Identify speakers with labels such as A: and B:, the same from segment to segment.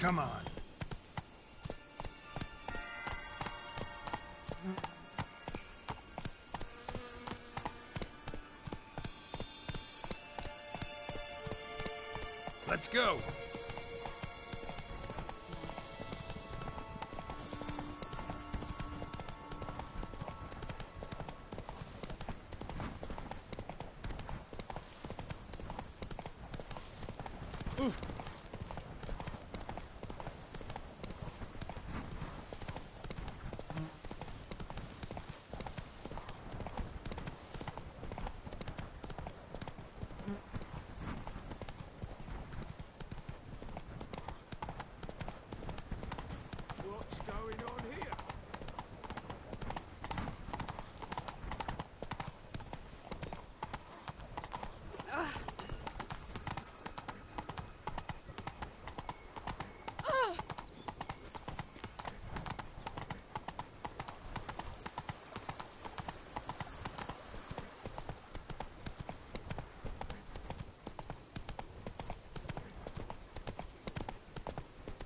A: Come on. Let's go. Oof.
B: What's going on here?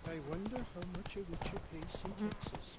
C: I wonder how much a witcher pays in taxes.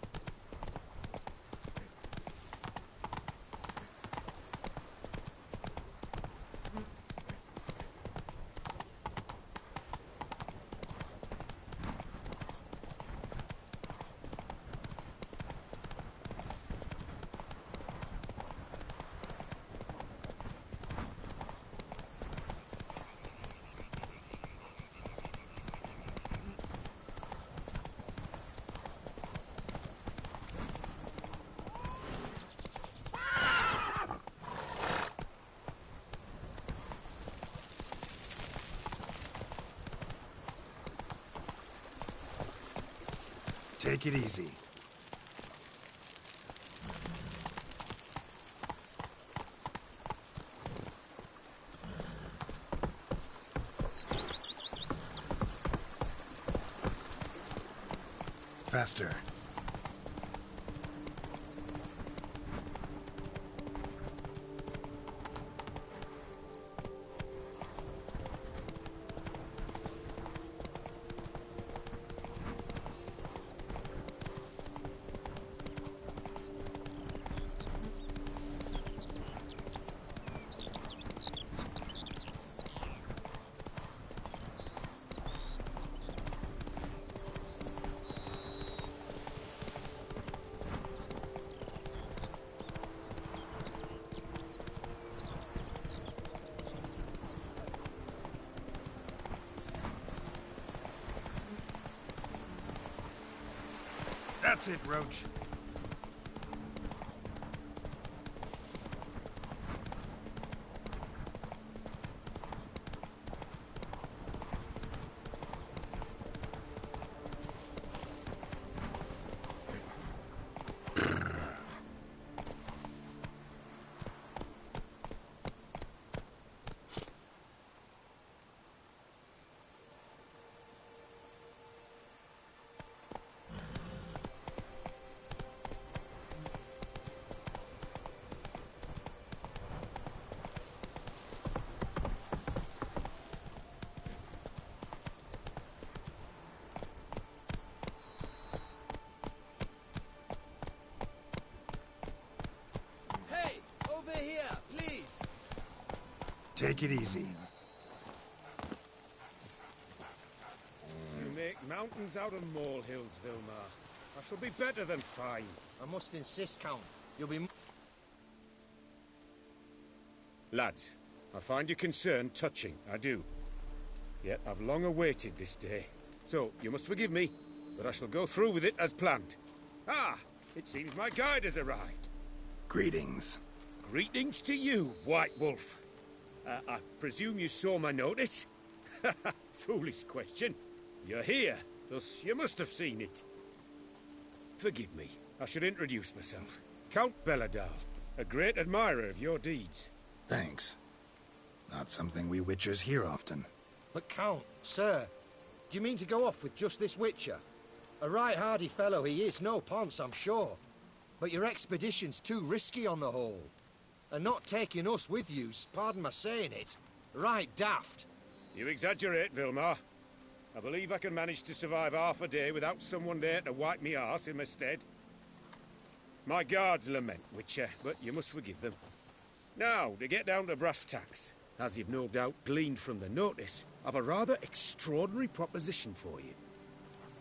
A: Take it easy. Faster. That's it, Roach.
B: Hey, over here, please.
A: Take it easy.
B: You make mountains out of molehills, Vilmar. I shall be better than fine.
D: I must insist, Count. You'll be...
B: Lads, I find your concern touching, I do. Yet I've long awaited this day. So, you must forgive me, but I shall go through with it as planned. Ah, it seems my guide has arrived.
A: Greetings.
B: Greetings to you, White Wolf. I presume you saw my notice? Foolish question. You're here, thus you must have seen it. Forgive me, I should introduce myself. Count Belladal, a great admirer of your deeds.
A: Thanks. Not something we Witchers hear often.
D: But Count, sir, do you mean to go off with just this Witcher? A right hardy fellow he is, no ponce, I'm sure. But your expedition's too risky on the whole. And not taking us with you's, pardon my saying it, right daft.
B: You exaggerate, Vilmar. I believe I can manage to survive half a day without someone there to wipe me arse in my stead. My guards lament, Witcher, but you must forgive them. Now, to get down to brass tacks, as you've no doubt gleaned from the notice, I've a rather extraordinary proposition for you.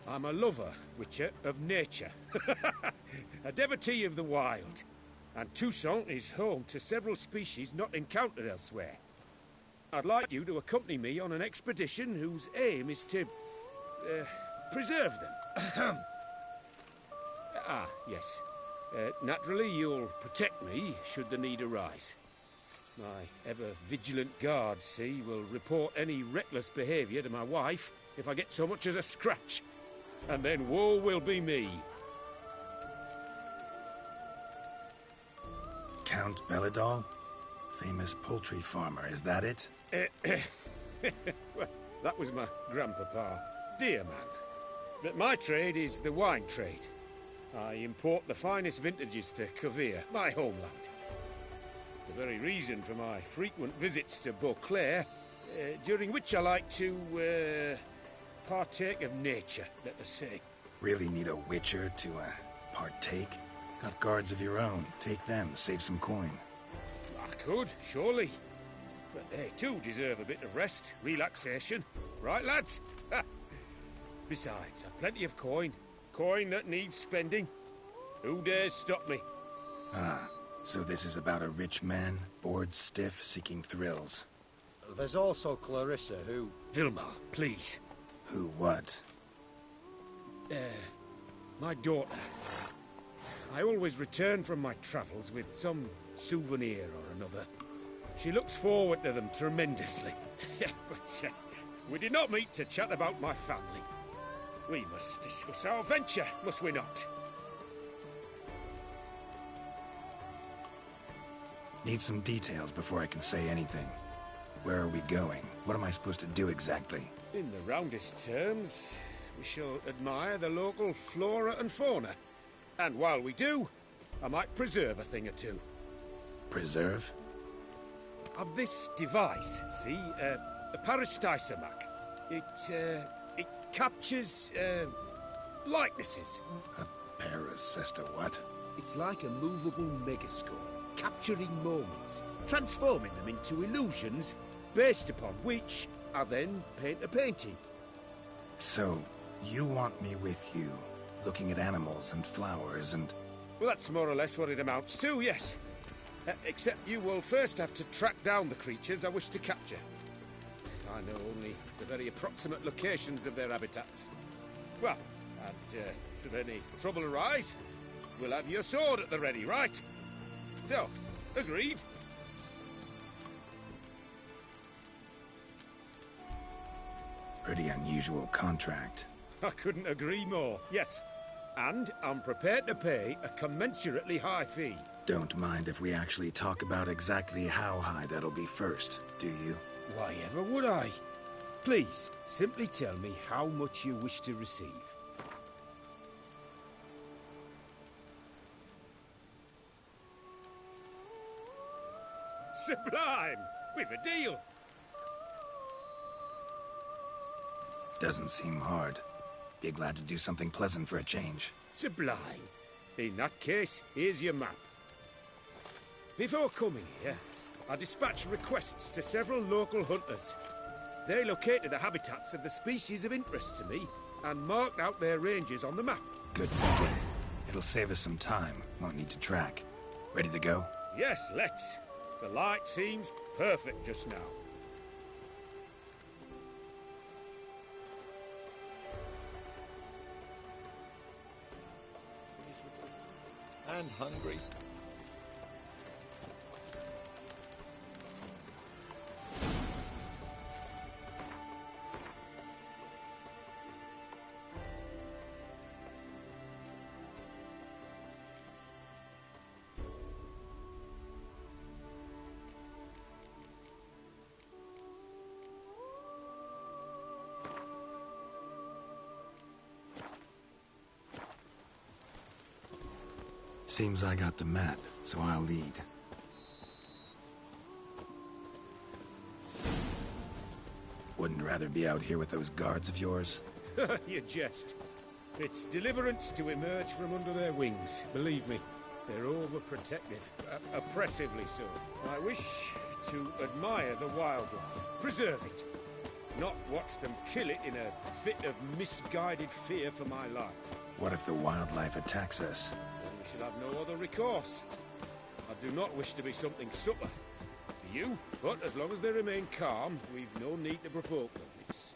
B: I'm a lover, Witcher, of nature. A devotee of the wild. And Toussaint is home to several species not encountered elsewhere. I'd like you to accompany me on an expedition whose aim is to... preserve them. Yes. Naturally, you'll protect me should the need arise. My ever-vigilant guards, see, will report any reckless behaviour to my wife if I get so much as a scratch. And then woe will be me.
A: Count Belladol? Famous poultry farmer, is that it?
B: Well, that was my grandpapa. Dear man. But my trade is the wine trade. I import the finest vintages to Kovir, my homeland. The very reason for my frequent visits to Beauclair, during which I like to, partake of nature, let us say.
A: Really need a witcher to, partake? Got guards of your own. Take them, save some coin.
B: I could, surely. But they too deserve a bit of rest, relaxation. Right, lads? Besides, I've plenty of coin. Coin that needs spending. Who dares stop me?
A: Ah, so this is about a rich man, bored stiff, seeking thrills.
D: There's also Clarissa, who...
B: Vilmar, please.
A: Who what?
B: My daughter. I always return from my travels with some souvenir or another. She looks forward to them tremendously. But we did not meet to chat about my family. We must discuss our venture, must we not?
A: Need some details before I can say anything. Where are we going? What am I supposed to do exactly?
B: In the roundest terms, we shall admire the local flora and fauna. And while we do, I might preserve a thing or two.
A: Preserve?
B: Of this device, see, a Parastysomac. It captures, likenesses.
A: A paracesta what?
B: It's like a movable megascope, capturing moments, transforming them into illusions, based upon which I then paint a painting.
A: So, you want me with you, looking at animals and flowers and...
B: Well, that's more or less what it amounts to, yes. Except you will first have to track down the creatures I wish to capture. I know only the very approximate locations of their habitats. Well, and should any trouble arise, we'll have your sword at the ready, right? So, agreed?
A: Pretty unusual contract.
B: I couldn't agree more, yes. And I'm prepared to pay a commensurately high fee.
A: Don't mind if we actually talk about exactly how high that'll be first, do you?
B: Why ever would I? Please, simply tell me how much you wish to receive. Sublime! We've a deal!
A: Doesn't seem hard. Be glad to do something pleasant for a change.
B: Sublime. In that case, here's your map. Before coming here, I dispatched requests to several local hunters. They located the habitats of the species of interest to me and marked out their ranges on the map.
A: Good thinking. It'll save us some time. Won't need to track. Ready to go?
B: Yes, let's. The light seems perfect just now.
C: And hungry.
A: Seems I got the map, so I'll lead. Wouldn't rather be out here with those guards of yours?
B: You jest. It's deliverance to emerge from under their wings. Believe me, they're overprotective. Oppressively so. I wish to admire the wildlife. Preserve it. Not watch them kill it in a fit of misguided fear for my life.
A: What if the wildlife attacks us?
B: Then we shall have no other recourse. I do not wish to be something subtler to you, but as long as they remain calm, we've no need to provoke them. It's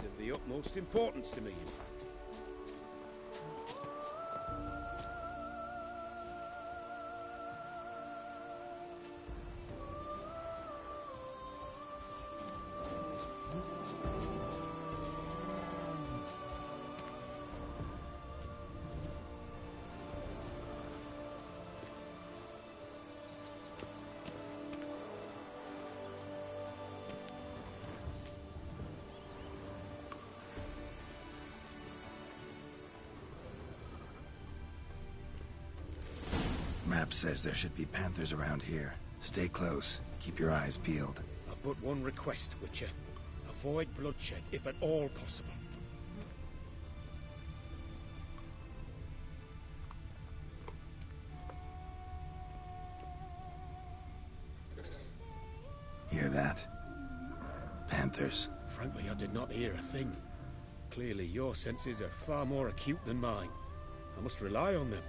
B: of the utmost importance to me, in fact.
A: Map says there should be panthers around here. Stay close. Keep your eyes peeled.
B: I've but one request, Witcher. Avoid bloodshed, if at all possible.
A: Hear that? Panthers.
B: Frankly, I did not hear a thing. Clearly, your senses are far more acute than mine. I must rely on them.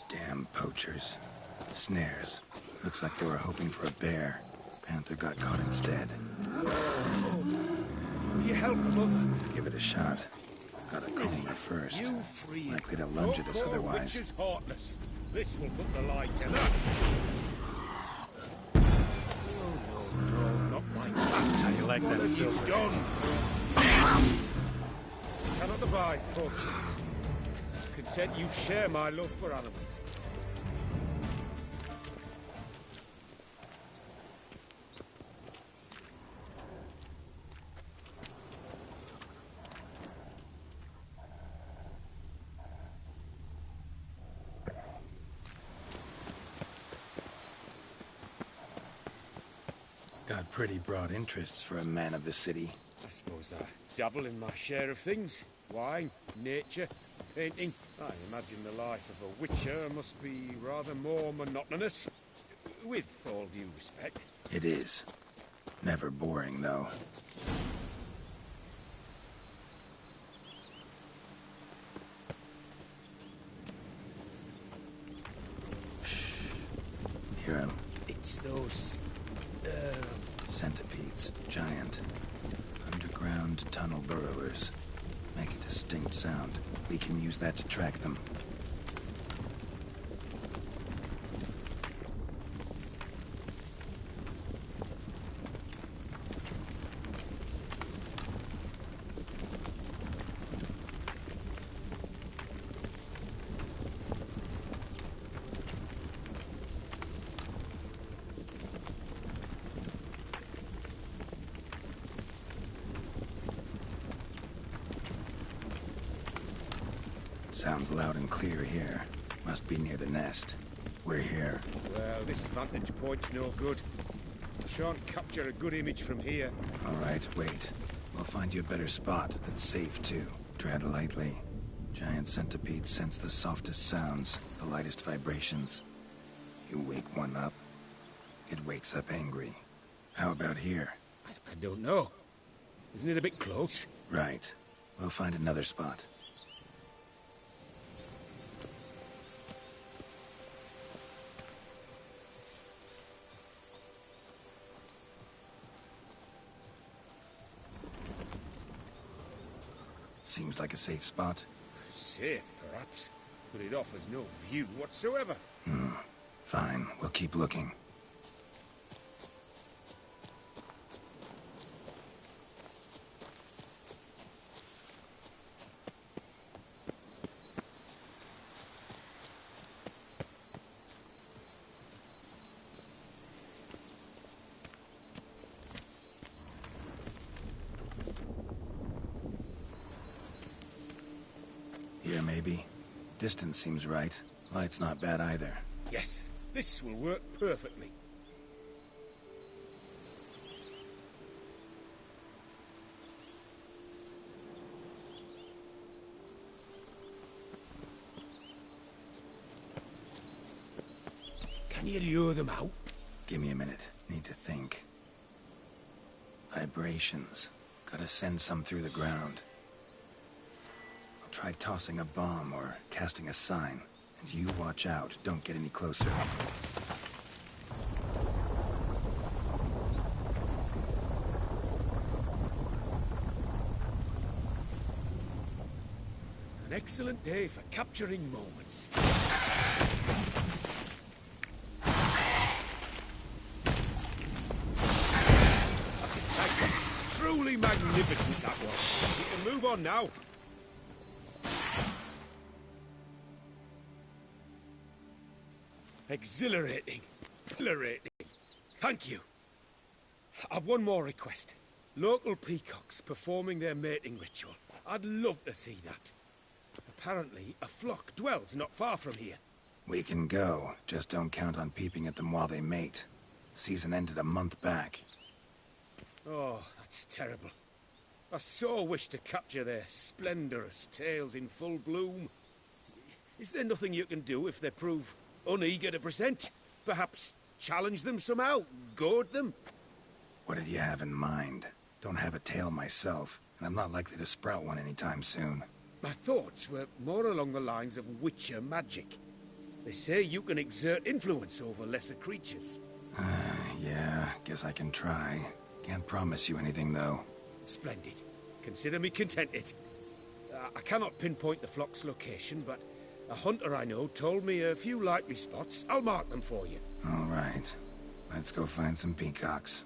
A: Damn poachers. Snares. Looks like they were hoping for a bear. Panther got caught instead.
B: Will you help them, Mother?
A: Give it a shot. Gotta calm her first.
B: You free.
A: Likely to lunge at us otherwise.
B: Witches heartless. This will put the light in that. No, not like that.
A: How you like that,
B: What have you
A: Silver?
B: done? Cannot abide poaching. Content you share my love for animals.
A: Got pretty broad interests for a man of the city.
B: I suppose I dabble in my share of things. Wine, nature, painting. I imagine the life of a witcher must be rather more monotonous. With all due respect.
A: It is. Never boring, though. Shh. Hear him.
B: It's those...
A: Centipedes. Giant. Underground tunnel burrowers. Make a distinct sound. We can use that to track them. Sounds loud and clear here. Must be near the nest. We're here.
B: Well, this vantage point's no good. I shan't capture a good image from here.
A: All right, wait. We'll find you a better spot that's safe, too. Tread lightly. Giant centipedes sense the softest sounds, the lightest vibrations. You wake one up, it wakes up angry. How about here?
B: I don't know. Isn't it a bit close?
A: Right. We'll find another spot. Seems like a safe spot.
B: Safe, perhaps. But it offers no view whatsoever.
A: Fine, we'll keep looking. Here, maybe. Distance seems right. Light's not bad either.
B: Yes, this will work perfectly. Can you lure them out?
A: Give me a minute. Need to think. Vibrations. Gotta send some through the ground. I'll try tossing a bomb or casting a sign. And you watch out. Don't get any closer.
B: An excellent day for capturing moments. Truly magnificent, that was. We can move on now. Exhilarating. Exhilarating. Thank you. I've one more request. Local peacocks performing their mating ritual. I'd love to see that. Apparently, a flock dwells not far from here.
A: We can go. Just don't count on peeping at them while they mate. Season ended a month back.
B: Oh, that's terrible. I so wish to capture their splendorous tails in full bloom. Is there nothing you can do if they prove uneager to present? Perhaps challenge them somehow? Goad them?
A: What did you have in mind? Don't have a tail myself, and I'm not likely to sprout one anytime soon.
B: My thoughts were more along the lines of Witcher magic. They say you can exert influence over lesser creatures.
A: Yeah, guess I can try. Can't promise you anything, though.
B: Splendid. Consider me contented. I cannot pinpoint the flock's location, but a hunter I know told me a few likely spots. I'll mark them for you.
A: All right. Let's go find some peacocks.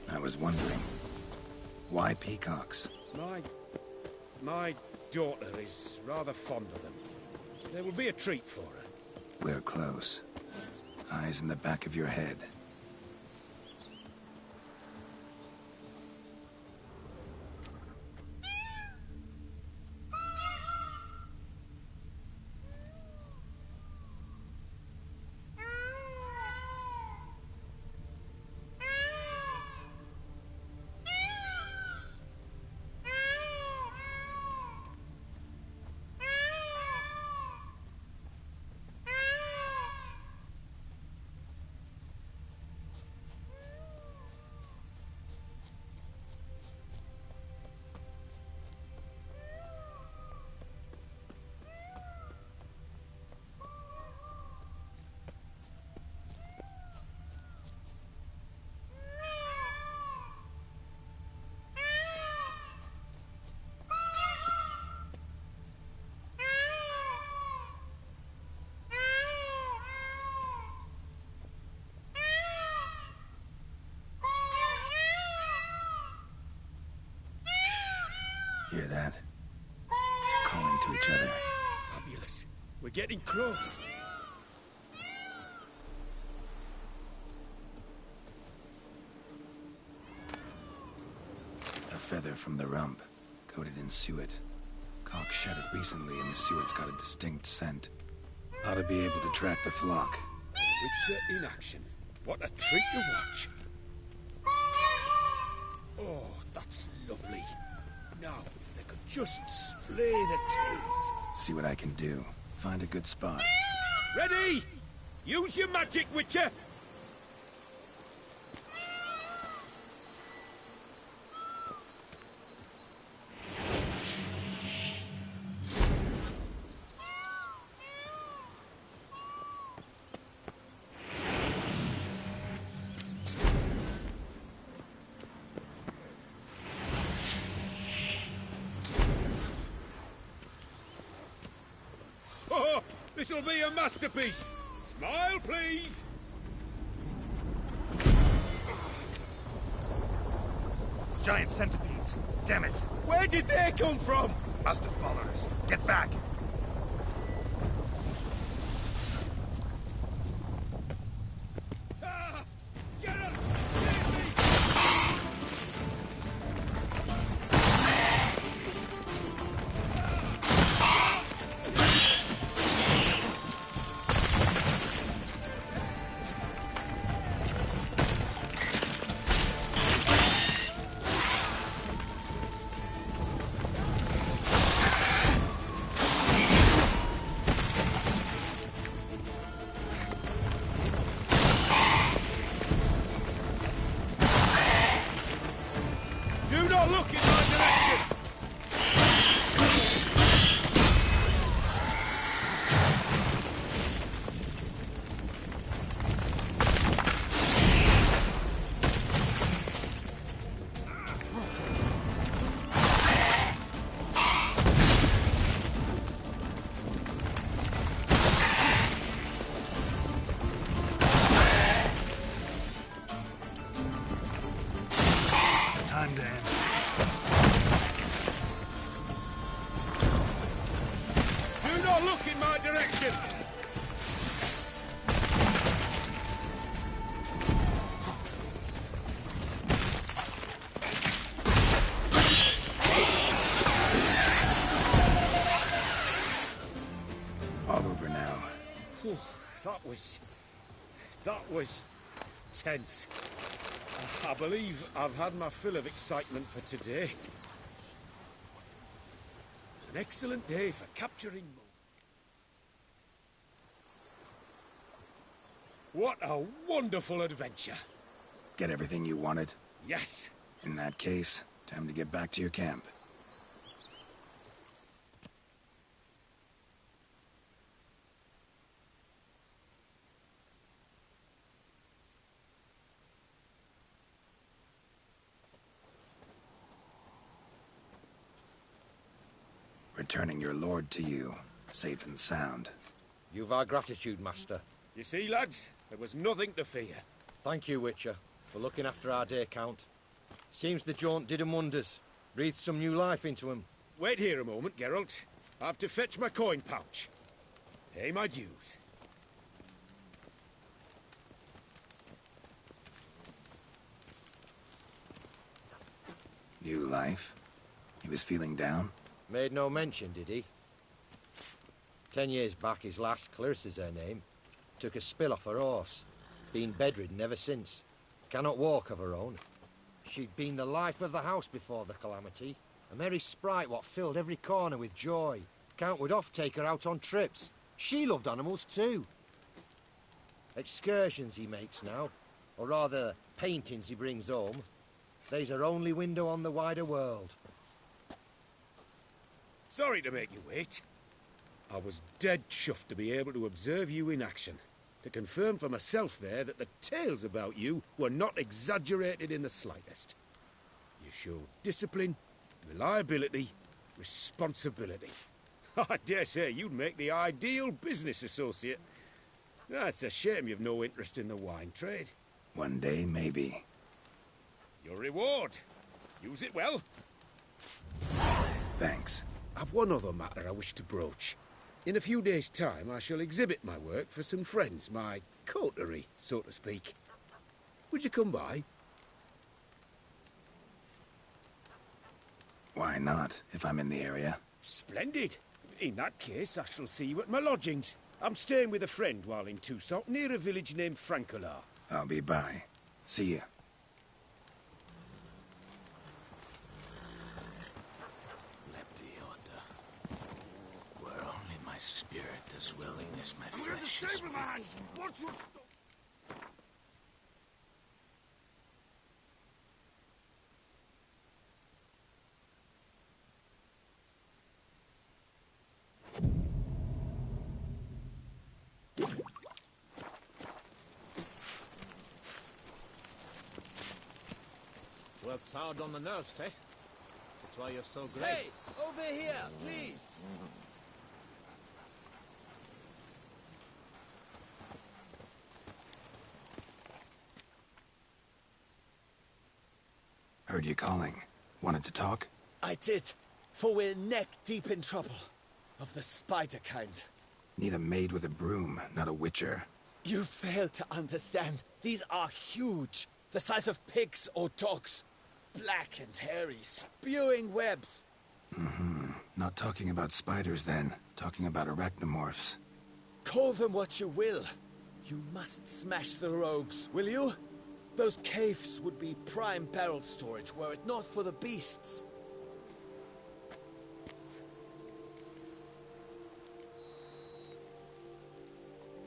A: I was wondering, why peacocks?
B: My daughter is rather fond of them. There will be a treat for her.
A: We're close. Eyes in the back of your head. Hear that? Calling to each other.
B: Fabulous. We're getting close.
A: A feather from the rump, coated in suet. Cock shed it recently and the suet's got a distinct scent. Ought to be able to track the flock.
B: Witcher in action. What a treat to watch. Oh, that's lovely. Now, if they could just splay the tails.
A: See what I can do. Find a good spot.
B: Ready? Use your magic, Witcher! Oh, this'll be a masterpiece! Smile, please!
E: Giant centipedes. Damn it.
B: Where did they come from?
E: Must have followed us. Get back.
B: Ah, get up! Save me! look in my direction!
E: Time to end.
B: Do not look in my direction!
A: All over now.
B: Whew, that was tense. I believe I've had my fill of excitement for today. An excellent day for capturing Mo. What a wonderful adventure!
A: Get everything you wanted?
B: Yes.
A: In that case, time to get back to your camp. Returning your lord to you, safe and sound.
D: You've our gratitude, Master.
B: You see, lads, there was nothing to fear.
D: Thank you, Witcher, for looking after our day count. Seems the jaunt did 'em wonders. Breathed some new life into 'em.
B: Wait here a moment, Geralt. I have to fetch my coin pouch. Pay my dues.
A: New life? He was feeling down?
D: Made no mention, did he? 10 years back, his last, Clarissa's her name, took a spill off her horse. Been bedridden ever since. Cannot walk of her own. She'd been the life of the house before the calamity. A merry sprite what filled every corner with joy. Count would oft take her out on trips. She loved animals too. Excursions he makes now, or rather, paintings he brings home. They's her only window on the wider world.
B: Sorry to make you wait. I was dead chuffed to be able to observe you in action. To confirm for myself there that the tales about you were not exaggerated in the slightest. You showed discipline, reliability, responsibility. I dare say you'd make the ideal business associate. It's a shame you've no interest in the wine trade.
A: One day, maybe.
B: Your reward. Use it well.
A: Thanks.
B: I've one other matter I wish to broach. In a few days' time, I shall exhibit my work for some friends, my coterie, so to speak. Would you come by?
A: Why not, if I'm in the area?
B: Splendid. In that case, I shall see you at my lodgings. I'm staying with a friend while in Toussaint, near a village named Francolar.
A: I'll be by. See you.
F: Where only my spirit is willing as my
E: We're the
F: flesh is weak.
E: Sabrelands! What's your...
G: Works hard on the nerves, eh? That's why you're so great.
C: Hey! Over here, please!
A: Heard you calling. Wanted to talk?
C: I did, for we're neck deep in trouble. Of the spider kind.
A: Need a maid with a broom, not a witcher.
C: You fail to understand. These are huge. The size of pigs or dogs. Black and hairy, spewing webs.
A: Not talking about spiders then. Talking about arachnomorphs.
C: Call them what you will. You must smash the rogues, will you? Those caves would be prime barrel storage were it not for the beasts.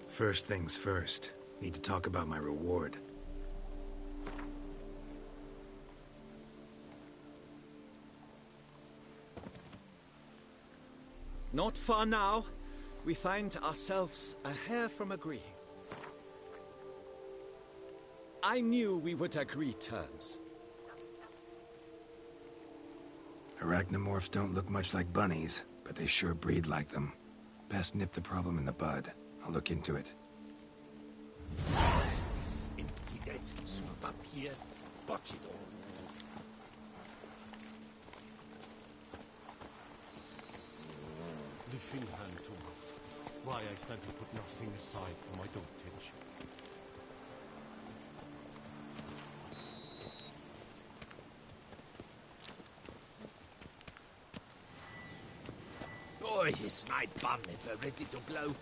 A: First things first. Need to talk about my reward.
C: Not far now. We find ourselves a hair from agreeing. I knew we would agree terms.
A: Arachnomorphs don't look much like bunnies, but they sure breed like them. Best nip the problem in the bud. I'll look into it.
B: This empty swamp up here. Botch it all.
H: The Finhan to why I stand to put nothing aside for my dotage.
B: Boy, is my bum ever ready to blow.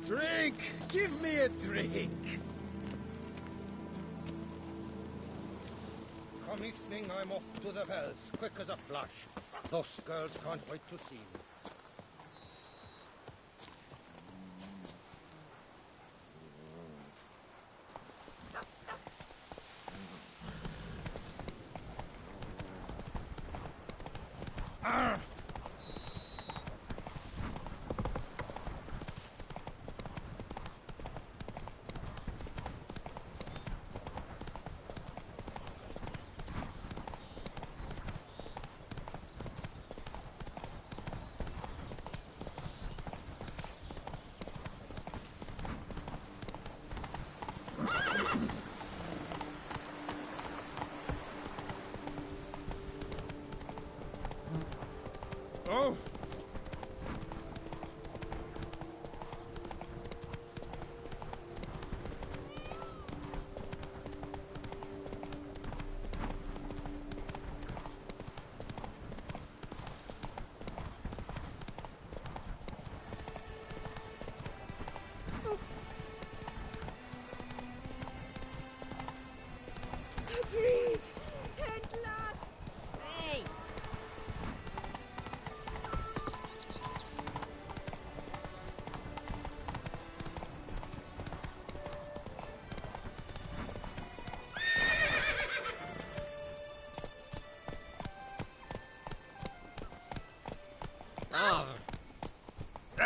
C: Drink! Give me a drink!
D: Come evening, I'm off to the Fells, quick as a flash. Those girls can't wait to see me.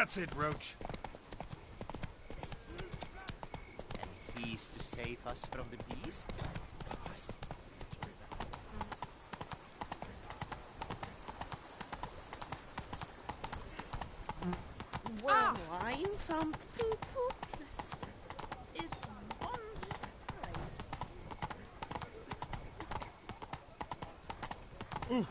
E: That's it, Roach.
I: And he's to save us from the beast?
J: Wine from Poopoopist. It's wondrous fine.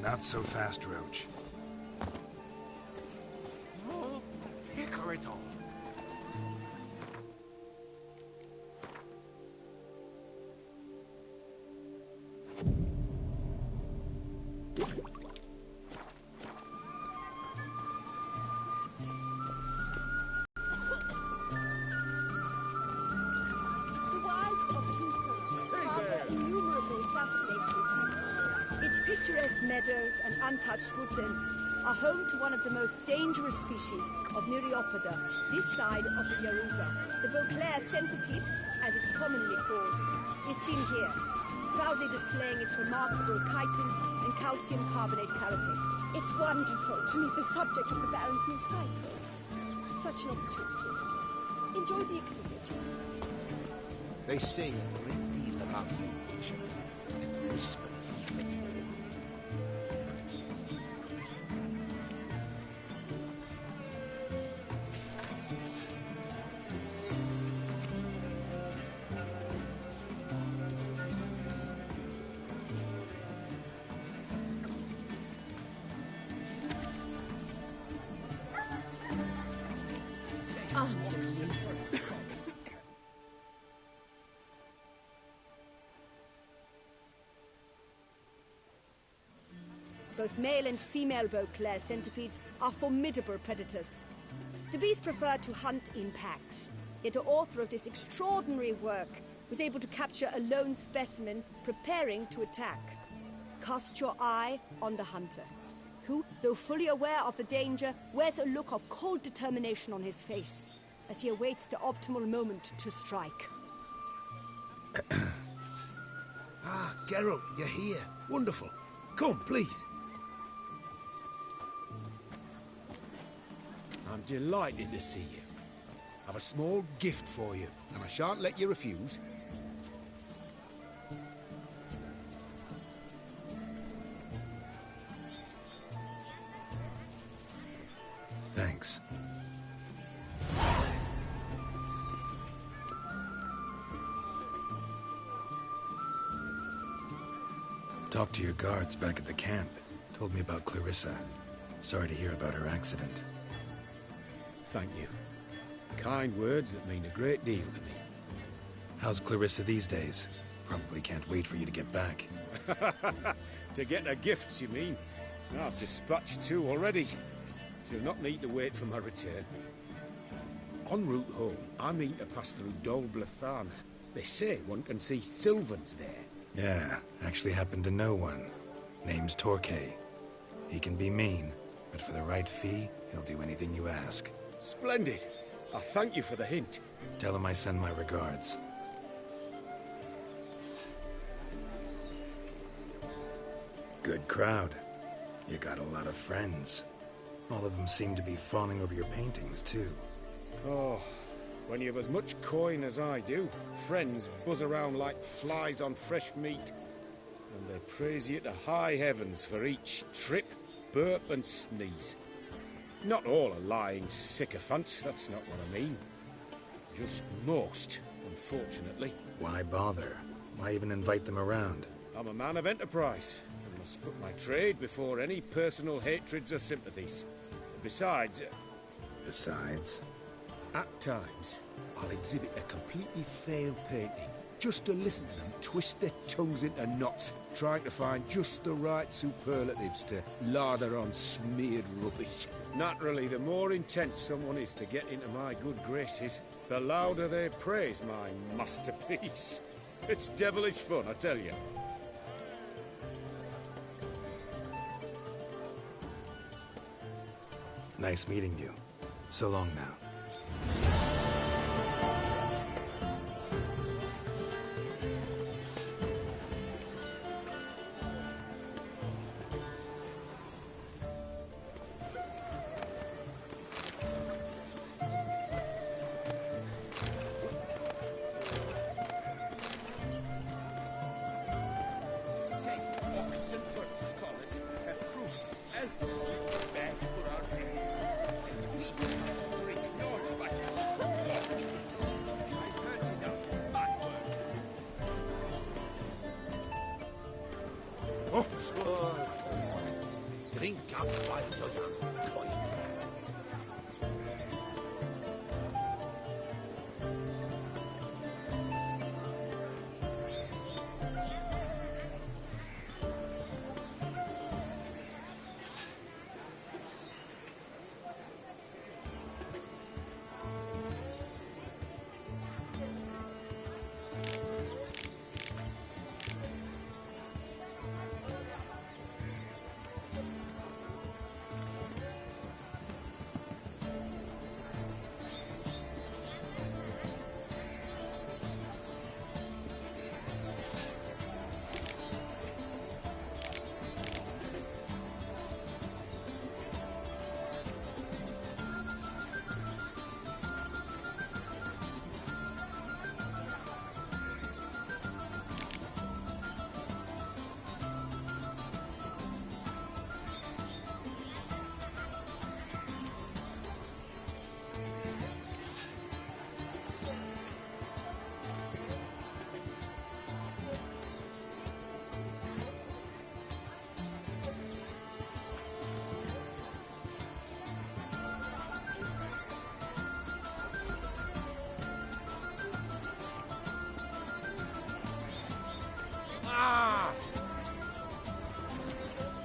A: Not so fast, Roach.
F: Oh, Hickoryton.
J: The wives of Tucson harbor innumerable fascinating secrets. Its picturesque meadows and untouched woodlands are home to one of the most dangerous species of Myriapoda, this side of the Yaruga. The Beauclair centipede, as it's commonly called, is seen here, proudly displaying its remarkable chitin and calcium carbonate carapace. It's wonderful to meet the subject of the Baron's new cycle. Such an opportunity. Enjoy the exhibit.
F: They say a great deal about you, Witcher, and whisper even.
J: Both male and female Beauclair centipedes are formidable predators. The beast preferred to hunt in packs, yet the author of this extraordinary work was able to capture a lone specimen preparing to attack. Cast your eye on the hunter, who, though fully aware of the danger, wears a look of cold determination on his face as he awaits the optimal moment to strike.
B: Ah, Geralt, you're here. Wonderful. Come, please. I'm delighted to see you. I've a small gift for you, and I shan't let you refuse.
A: Thanks. Talked to your guards back at the camp. Told me about Clarissa. Sorry to hear about her accident.
B: Thank you. Kind words that mean a great deal to me.
A: How's Clarissa these days? Probably can't wait for you to get back.
B: To get her gifts, you mean? I've dispatched 2 already. She'll not need to wait for my return. En route home, I mean to pass through Dol Blathana. They say one can see Sylvans there.
A: Yeah, actually happen to know one. Name's Torquay. He can be mean, but for the right fee, he'll do anything you ask.
B: Splendid. I thank you for the hint.
A: Tell him I send my regards. Good crowd. You got a lot of friends. All of them seem to be fawning over your paintings, too.
B: Oh, when you've as much coin as I do, friends buzz around like flies on fresh meat. And they praise you to high heavens for each trip, burp and sneeze. Not all are lying sycophants, that's not what I mean. Just most, unfortunately.
A: Why bother? Why even invite them around?
B: I'm a man of enterprise. I must put my trade before any personal hatreds or sympathies. Besides...
A: Besides?
B: At times, I'll exhibit a completely failed painting, just to listen to them twist their tongues into knots, trying to find just the right superlatives to lather on smeared rubbish. Naturally, the more intent someone is to get into my good graces, the louder they praise my masterpiece. It's devilish fun, I tell you.
A: Nice meeting you. So long now.
F: Drink up while you're young, coin hand.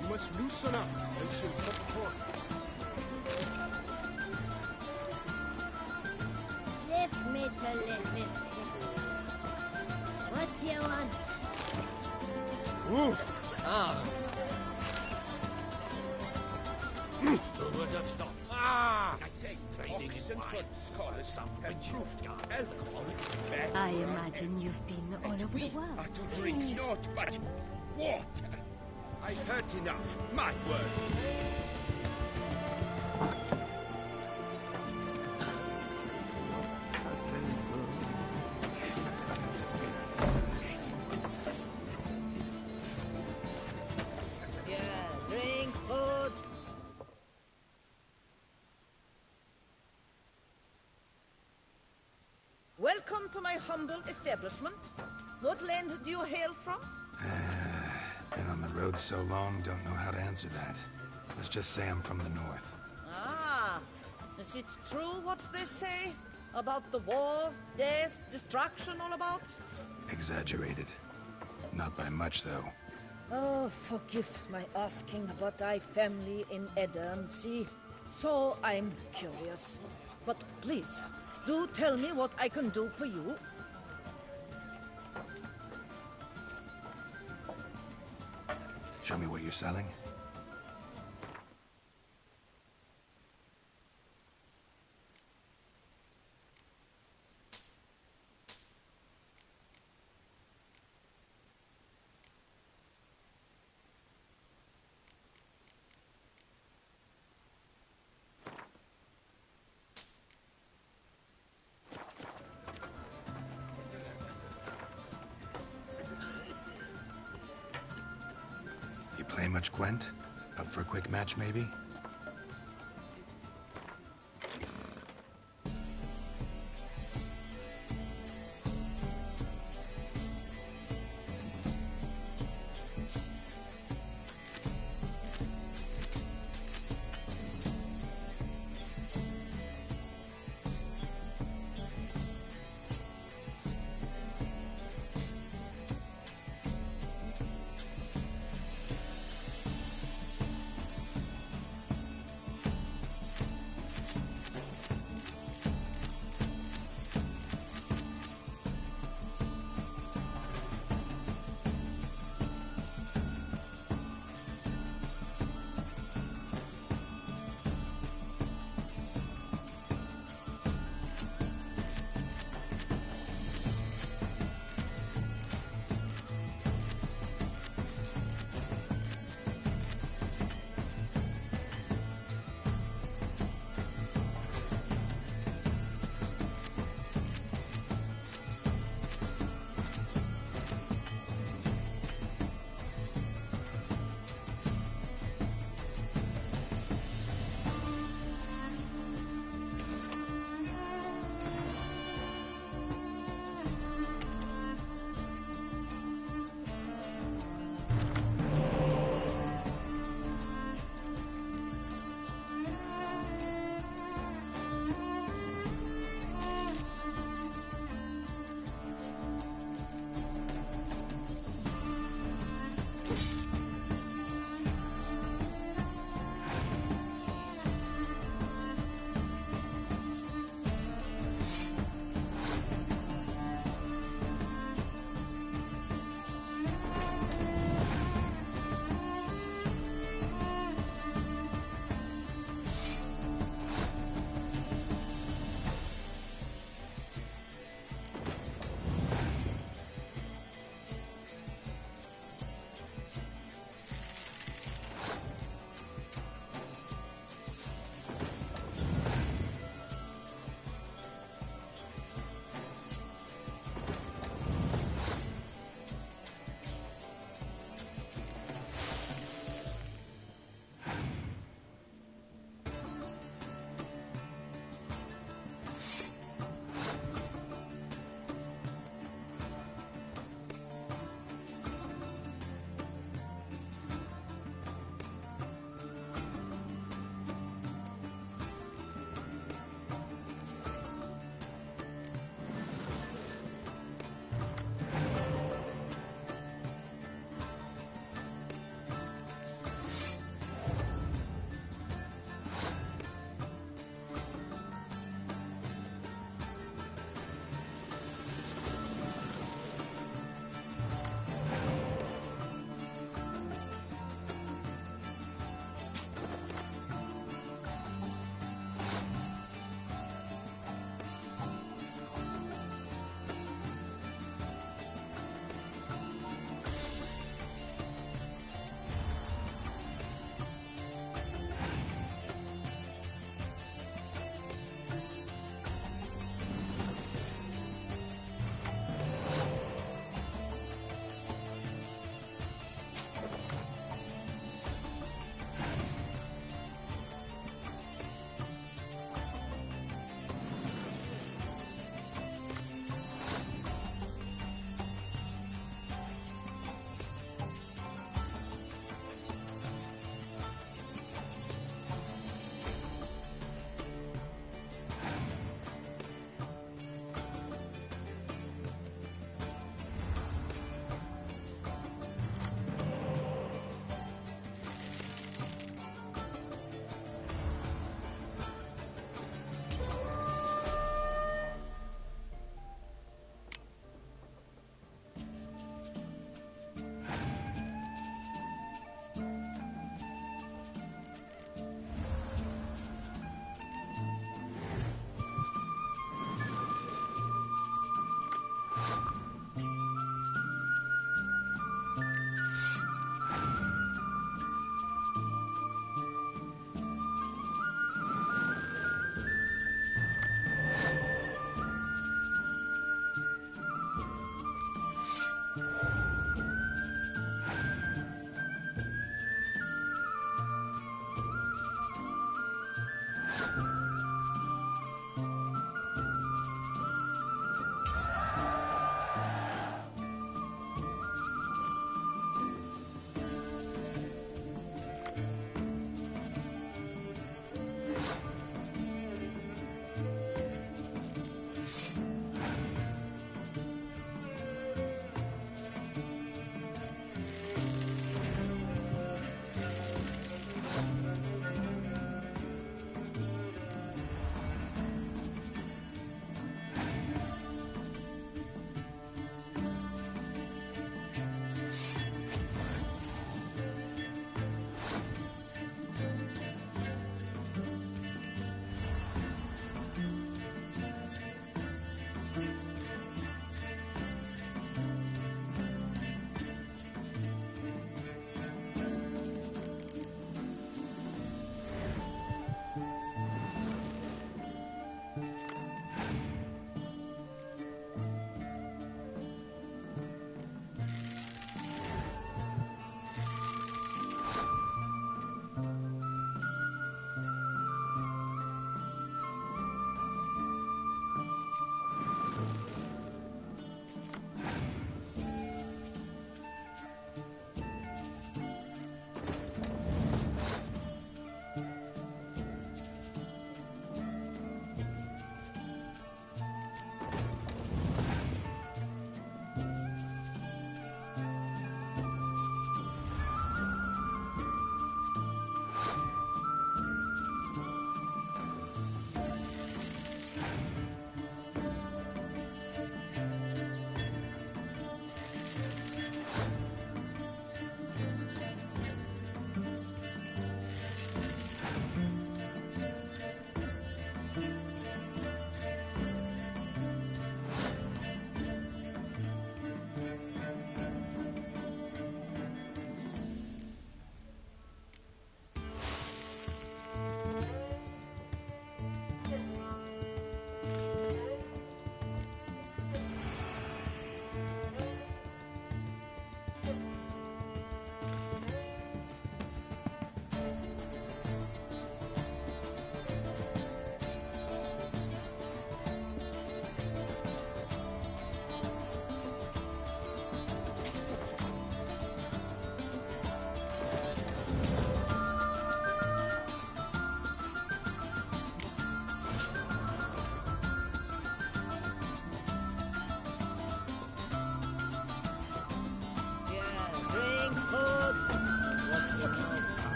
F: You must loosen up, and she'll cut the corner.
K: Leave me to live in peace. What do you want?
F: Ooh.
G: Ah. Who would have thought? Ah! I take trading in wine.
B: Scholars
G: Some improved
B: alcohol.
K: I imagine you've been all over the world.
B: Are to drink not but water. I've heard enough. My word.
L: Drink, food. Welcome to my humble establishment. What land do you hail from?
A: Been on the road so long, don't know how to answer that. Let's just say I'm from the north.
L: Ah, is it true what they say? About the war, death, destruction all about?
A: Exaggerated. Not by much, though.
L: Oh, forgive my asking, but I family in Edirne, see? So I'm curious. But please, do tell me what I can do for you.
A: Show me what you're selling. play much, Gwent? Up for a quick match, maybe?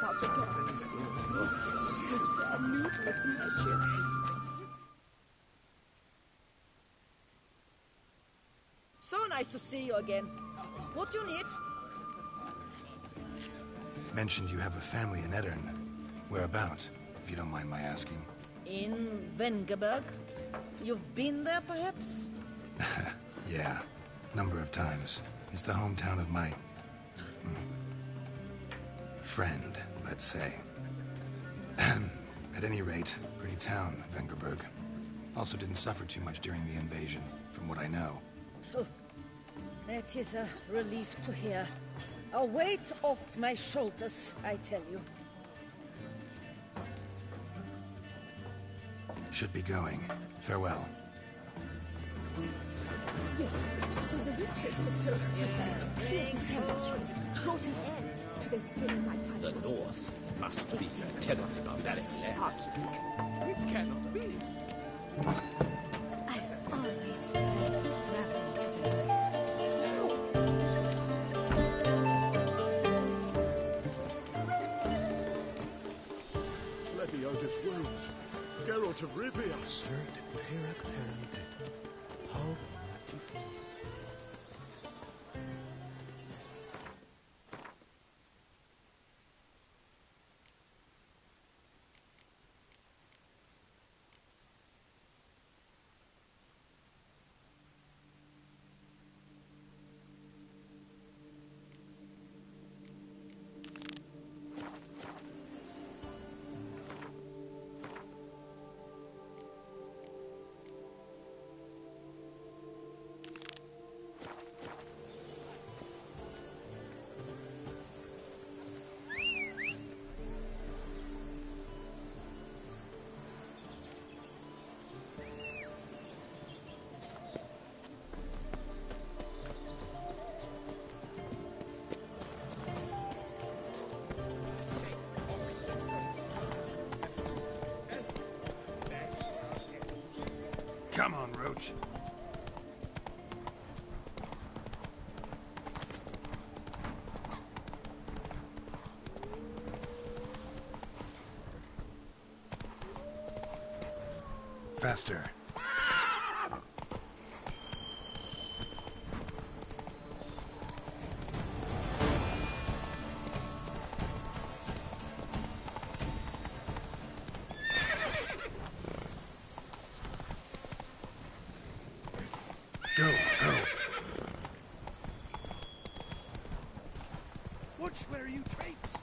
J: about the dogs. Because there are new creatures.
L: So nice to see you again. What do you need?
A: Mentioned you have a family in Eddern. Whereabout, if you don't mind my asking?
L: In Vengerberg. You've been there, perhaps?
A: Yeah, number of times. It's the hometown of my... friend, let's say. At any rate, pretty town, Vengerberg. Also didn't suffer too much during the invasion, from what I know.
L: That is a relief to hear. A weight off my shoulders, I tell you.
A: Should be going. Farewell.
J: Yes, so the witch is supposed to have cleared the cemetery, brought an end to those very nighttime
C: The
J: voices.
C: North must be a terrible barbaric land.
G: It cannot be.
J: I've always dreamed of traveling to the
M: Lebioda's wounds. Geralt of Rivia.
F: Sir de Pyrrhac Perambet. How mighty fall.
E: Come on, Roach.
A: Faster. Go, go.
F: Watch where you traipse.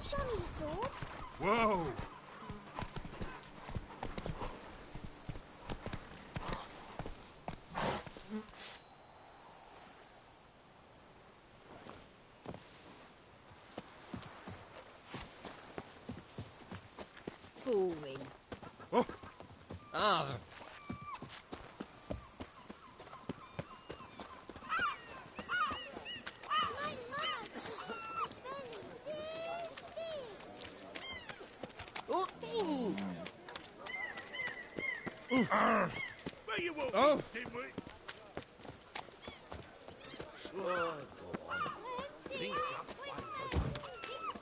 J: Show me your sword.
E: Whoa!
J: Boring.
E: Oh!
G: Ah.
E: Where you walking, dimwit?
F: Sure, go on. Drink up one.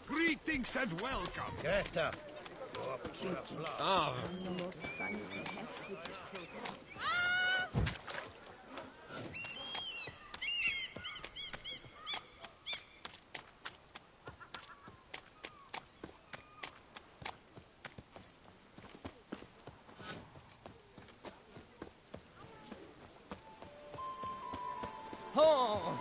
F: Greetings and welcome.
D: Greta.
G: Ah.
J: The most fun you can have with your clothes.
G: Oh.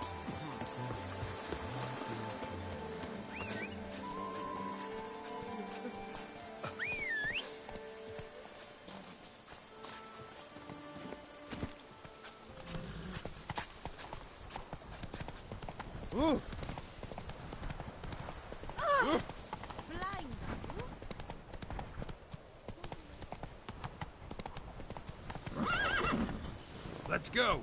J: Ooh. Blind.
E: Let's go.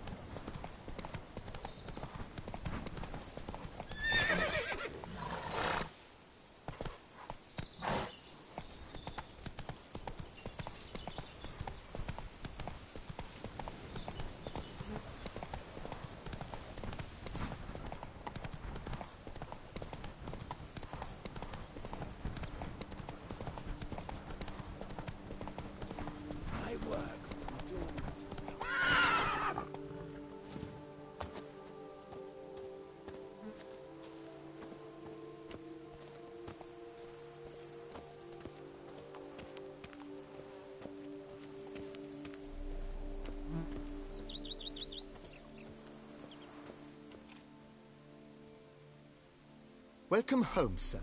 N: Welcome home, sir.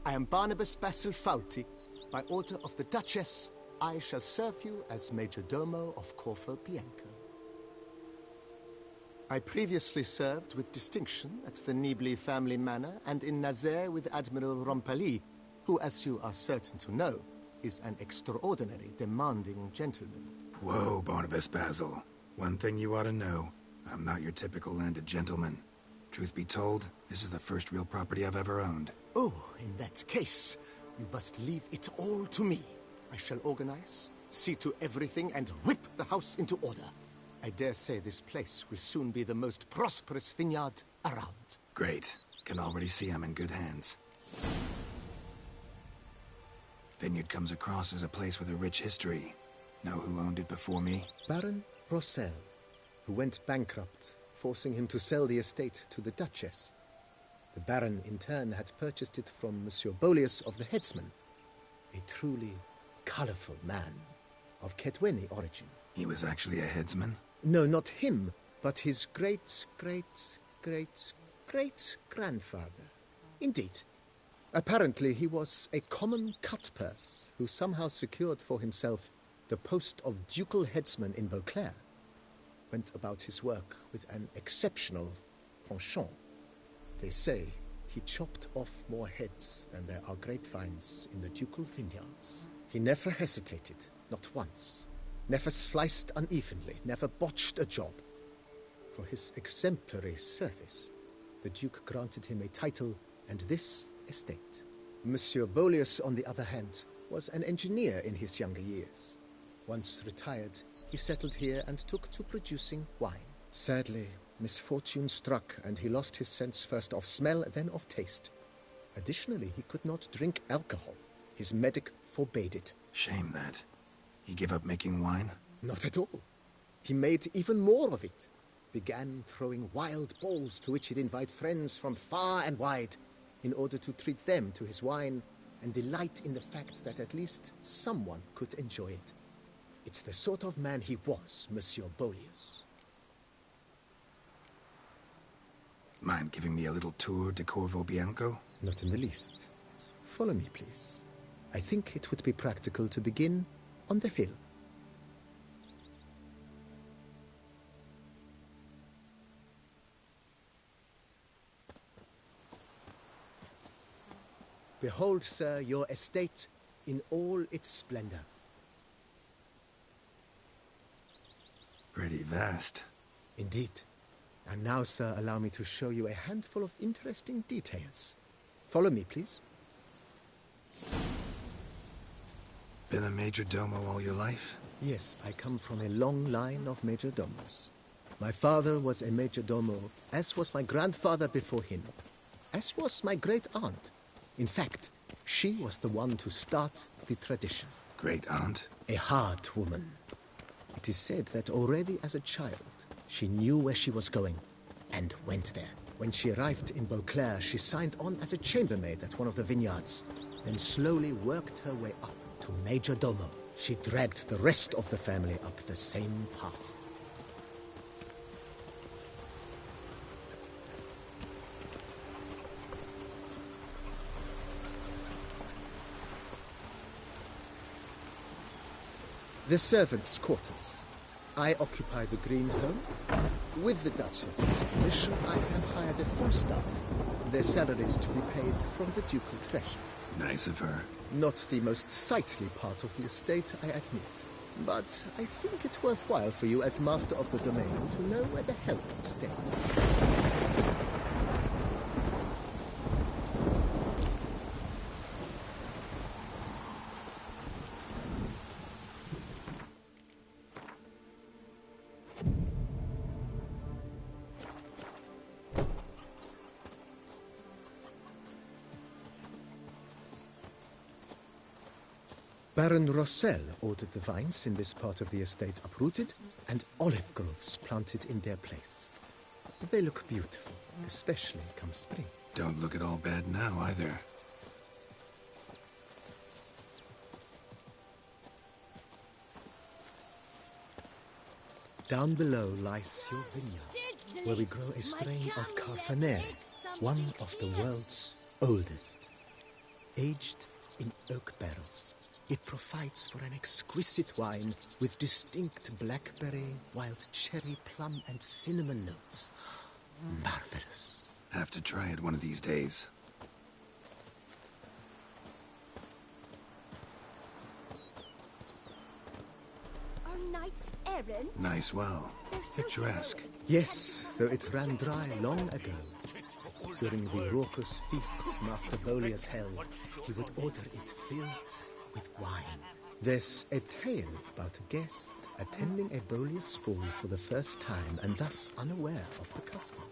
N: I am Barnabas Basil Fauti. By order of the Duchess, I shall serve you as Major Domo of Corvo Bianco. I previously served with distinction at the Nibli family manor and in Nazaire with Admiral Rompali, who, as you are certain to know, is an extraordinary demanding gentleman.
A: Whoa, Barnabas Basil. One thing you ought to know. I'm not your typical landed gentleman. Truth be told, this is the first real property I've ever owned.
N: Oh, in that case, you must leave it all to me. I shall organize, see to everything, and whip the house into order. I dare say this place will soon be the most prosperous vineyard around.
A: Great. Can already see I'm in good hands. Vineyard comes across as a place with a rich history. Know who owned it before me?
N: Baron Rossel, who went bankrupt, forcing him to sell the estate to the Duchess. The Baron, in turn, had purchased it from Monsieur Bolius of the Headsman, a truly colorful man of Ketweni origin.
A: He was actually a headsman?
N: No, not him, but his great-great-great-great-grandfather. Indeed. Apparently, he was a common cut-purse who somehow secured for himself the post of ducal headsman in Beauclair. Went about his work with an exceptional penchant. They say he chopped off more heads than there are grapevines in the ducal vineyards. He never hesitated, not once. Never sliced unevenly, never botched a job. For his exemplary service, the Duke granted him a title and this estate. Monsieur Bolius, on the other hand, was an engineer in his younger years. Once retired, he settled here and took to producing wine. Sadly, misfortune struck, and he lost his sense first of smell, then of taste. Additionally, he could not drink alcohol. His medic forbade it.
A: Shame that. He gave up making wine?
N: Not at all. He made even more of it. Began throwing wild balls to which he'd invite friends from far and wide in order to treat them to his wine and delight in the fact that at least someone could enjoy it. It's the sort of man he was, Monsieur Bolius.
A: Mind giving me a little tour de Corvo Bianco?
N: Not in the least. Follow me, please. I think it would be practical to begin on the hill. Behold, sir, your estate in all its splendor.
A: Pretty vast.
N: Indeed. And now, sir, allow me to show you a handful of interesting details. Follow me, please.
A: Been a major domo all your life?
N: Yes, I come from a long line of major domos. My father was a major domo, as was my grandfather before him, as was my great-aunt. In fact, she was the one to start the tradition.
A: Great-aunt?
N: A hard woman. It is said that already as a child, she knew where she was going, and went there. When she arrived in Beauclair, she signed on as a chambermaid at one of the vineyards, then slowly worked her way up to Major Domo. She dragged the rest of the family up the same path. The servants' quarters. I occupy the green home. With the Duchess's permission, I have hired a full staff. Their salaries to be paid from the ducal treasure.
A: Nice of her.
N: Not the most sightly part of the estate, I admit. But I think it's worthwhile for you as master of the domain to know where the help stays. Baron Rossel ordered the vines in this part of the estate uprooted and olive groves planted in their place. They look beautiful, especially come spring.
A: Don't look at all bad now, either.
N: Down below lies your vineyard, where we grow a strain of Carfanere, one of the world's oldest. Aged in oak barrels, it provides for an exquisite wine with distinct blackberry, wild cherry, plum, and cinnamon notes. Marvelous.
A: Have to try it one of these days.
J: Our knight's errand?
A: Nice well. Picturesque.
N: Yes, though it ran dry long ago. During the raucous feasts Master Bolius held, he would order it filled with wine. There's a tale about a guest attending a Bolius ball for the first time and thus unaware of the custom.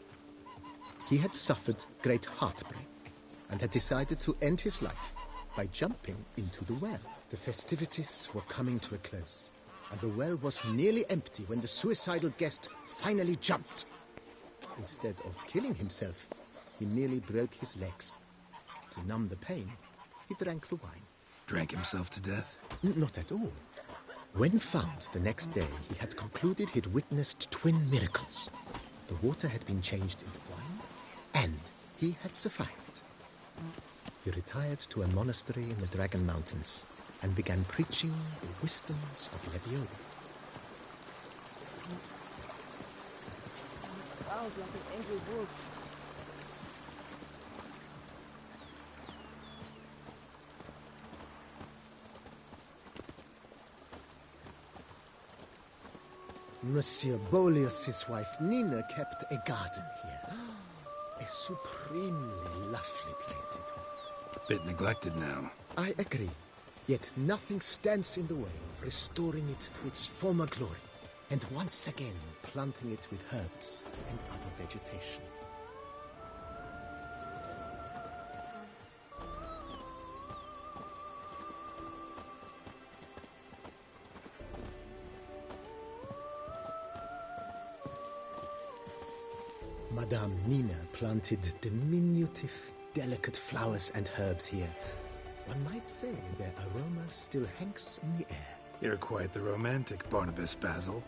N: He had suffered great heartbreak and had decided to end his life by jumping into the well. The festivities were coming to a close, and the well was nearly empty when the suicidal guest finally jumped. Instead of killing himself, he merely broke his legs. To numb the pain, he drank the wine.
A: Drank himself to death?
N: Not at all. When found the next day, he had concluded he'd witnessed twin miracles. The water had been changed into wine, and he had survived. He retired to a monastery in the Dragon Mountains and began preaching the wisdoms of Lebioda.
L: His stomach growls like an angry wolf.
N: Monsieur Bolius' wife Nina kept a garden here. A supremely lovely place it was.
A: Bit neglected now.
N: I agree. Yet nothing stands in the way of restoring it to its former glory, and once again planting it with herbs and other vegetation. Madame Nina planted diminutive, delicate flowers and herbs here. One might say their aroma still hangs in the air.
A: You're quite the romantic, Barnabas Basil.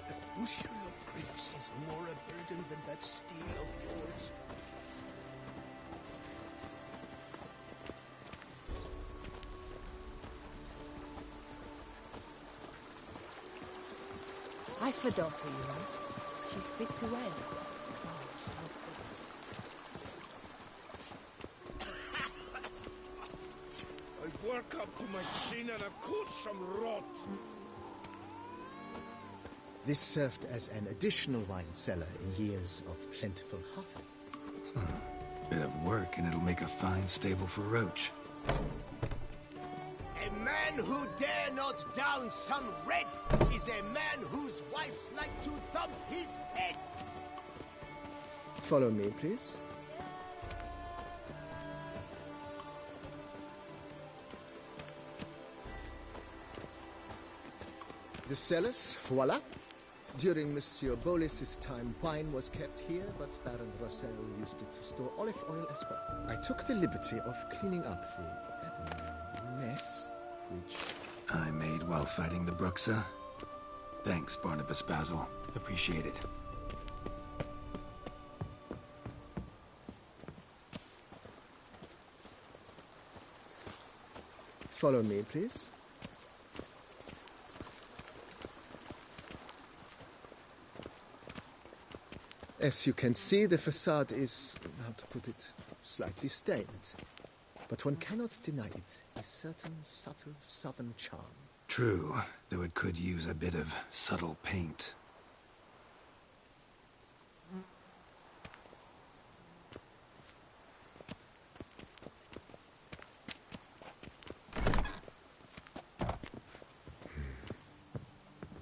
F: A bushel of grapes is more a burden than that steel of yours.
L: I've a daughter, you know. She's fit to wed. Oh, so fit.
F: I've worked up to my chin and I've caught some rot.
N: This served as an additional wine cellar in years of plentiful harvests.
A: Bit of work and it'll make a fine stable for Roach.
F: A man who dare not down some red is a man whose wives like to thump his head.
N: Follow me, please. The cellars, voila. During Monsieur Bolis's time, wine was kept here, but Baron Rossel used it to store olive oil as well. I took the liberty of cleaning up the mess, which
A: I made while fighting the Bruxa. Thanks, Barnabas Basil. Appreciate it.
N: Follow me, please. As you can see, the facade is, how to put it, slightly stained. but one cannot deny it a certain subtle southern charm.
A: True, though it could use a bit of subtle paint.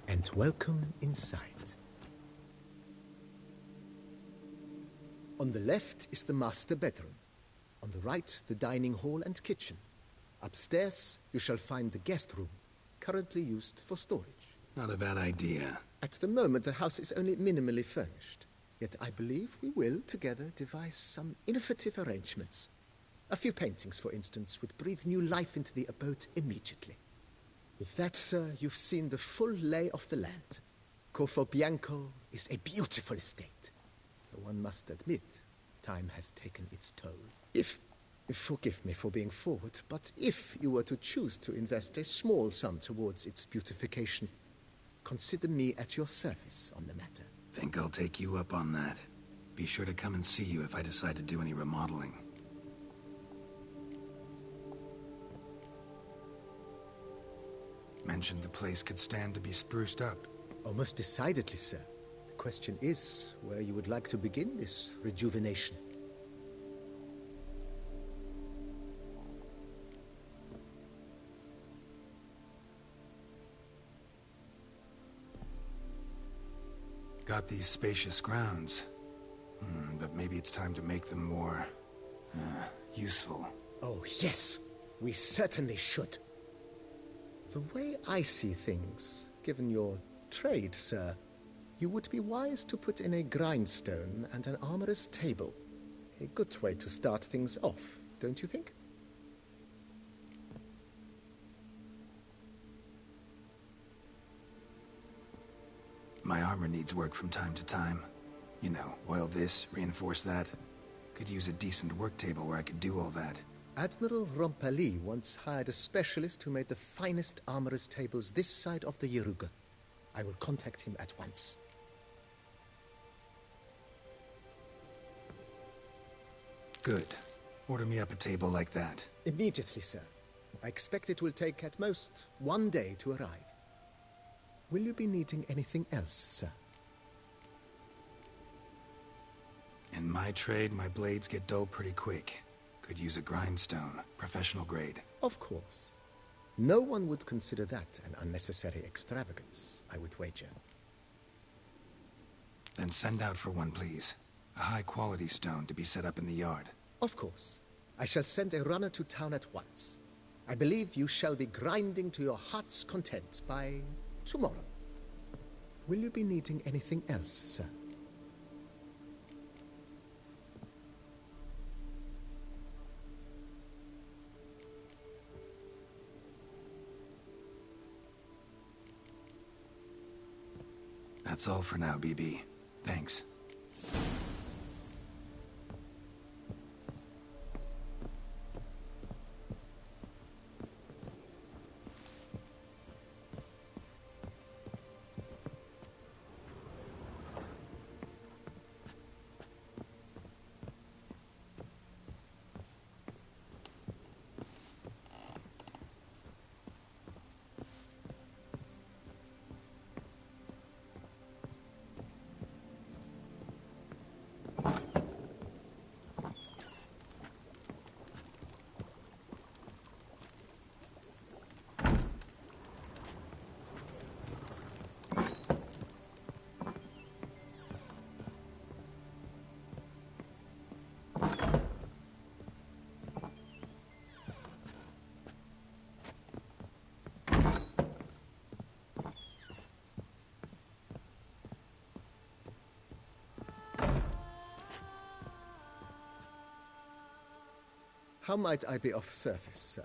N: And welcome inside. On the left is the master bedroom. On the right, the dining hall and kitchen. Upstairs, you shall find the guest room, currently used for storage.
A: Not a bad idea.
N: At the moment, the house is only minimally furnished. Yet I believe we will, together, devise some innovative arrangements. A few paintings, for instance, would breathe new life into the abode immediately. With that, sir, you've seen the full lay of the land. Corvo Bianco is a beautiful estate. Though one must admit, time has taken its toll. Forgive me for being forward, but if you were to choose to invest a small sum towards its beautification, consider me at your service on the matter.
A: Think I'll take you up on that. Be sure to come and see you if I decide to do any remodeling. Mentioned the place could stand to be spruced up.
N: Oh, most decidedly, sir. The question is where you would like to begin this rejuvenation.
A: Got these spacious grounds. But maybe it's time to make them more... useful.
N: Oh, yes. We certainly should. The way I see things, given your trade, sir, you would be wise to put in a grindstone and an armorer's table. A good way to start things off, don't you think?
A: My armor needs work from time to time. You know, oil this, reinforce that. Could use a decent work table where I could do all that.
N: Admiral Rompali once hired a specialist who made the finest armorer's tables this side of the Yaruga. I will contact him at once.
A: Good. Order me up a table like that.
N: Immediately, sir. I expect it will take at most 1 day to arrive. Will you be needing anything else, sir?
A: In my trade, my blades get dull pretty quick. Could use a grindstone, professional grade.
N: Of course. No one would consider that an unnecessary extravagance, I would wager.
A: Then send out for one, please. A high-quality stone to be set up in the yard.
N: Of course. I shall send a runner to town at once. I believe you shall be grinding to your heart's content by tomorrow. Will you be needing anything else, sir?
A: That's all for now, BB. Thanks.
N: How might I be of service, sir?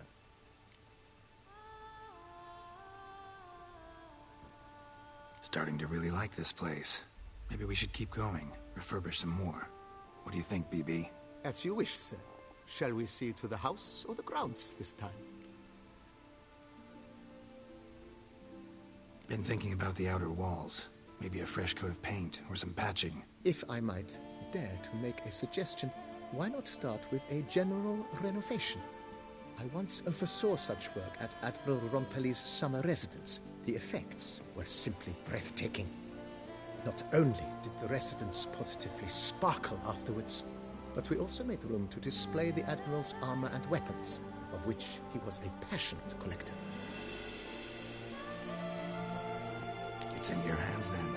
A: Starting to really like this place. Maybe we should keep going, refurbish some more. What do you think, BB?
N: As you wish, sir. Shall we see to the house or the grounds this time?
A: Been thinking about the outer walls. Maybe a fresh coat of paint or some patching.
N: If I might dare to make a suggestion, why not start with a general renovation? I once oversaw such work at Admiral Rompelli's summer residence. The effects were simply breathtaking. Not only did the residence positively sparkle afterwards, but we also made room to display the Admiral's armor and weapons, of which he was a passionate collector.
A: It's in your hands then.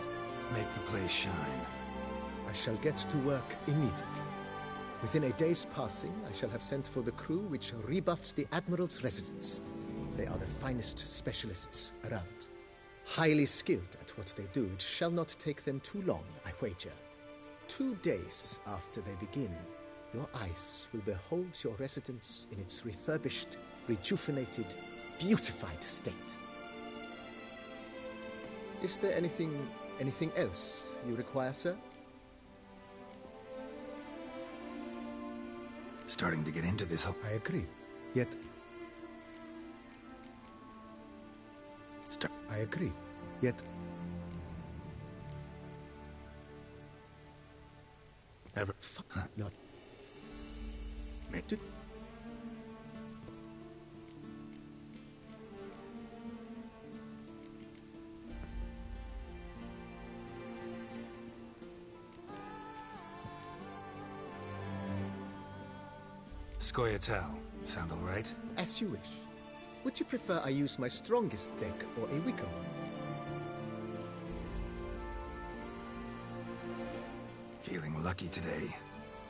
A: Make the place shine.
N: I shall get to work immediately. Within a day's passing, I shall have sent for the crew which rebuffed the Admiral's residence. They are the finest specialists around. Highly skilled at what they do, it shall not take them too long, I wager. 2 days after they begin, your eyes will behold your residence in its refurbished, rejuvenated, beautified state. Is there anything else you require, sir?
A: Starting to get into this whole...
N: I agree. Yet... I agree. Yet...
A: Ever...
N: Not...
A: Scoia'tael. Sound all right?
N: As you wish. Would you prefer I use my strongest deck or a weaker one?
A: Feeling lucky today.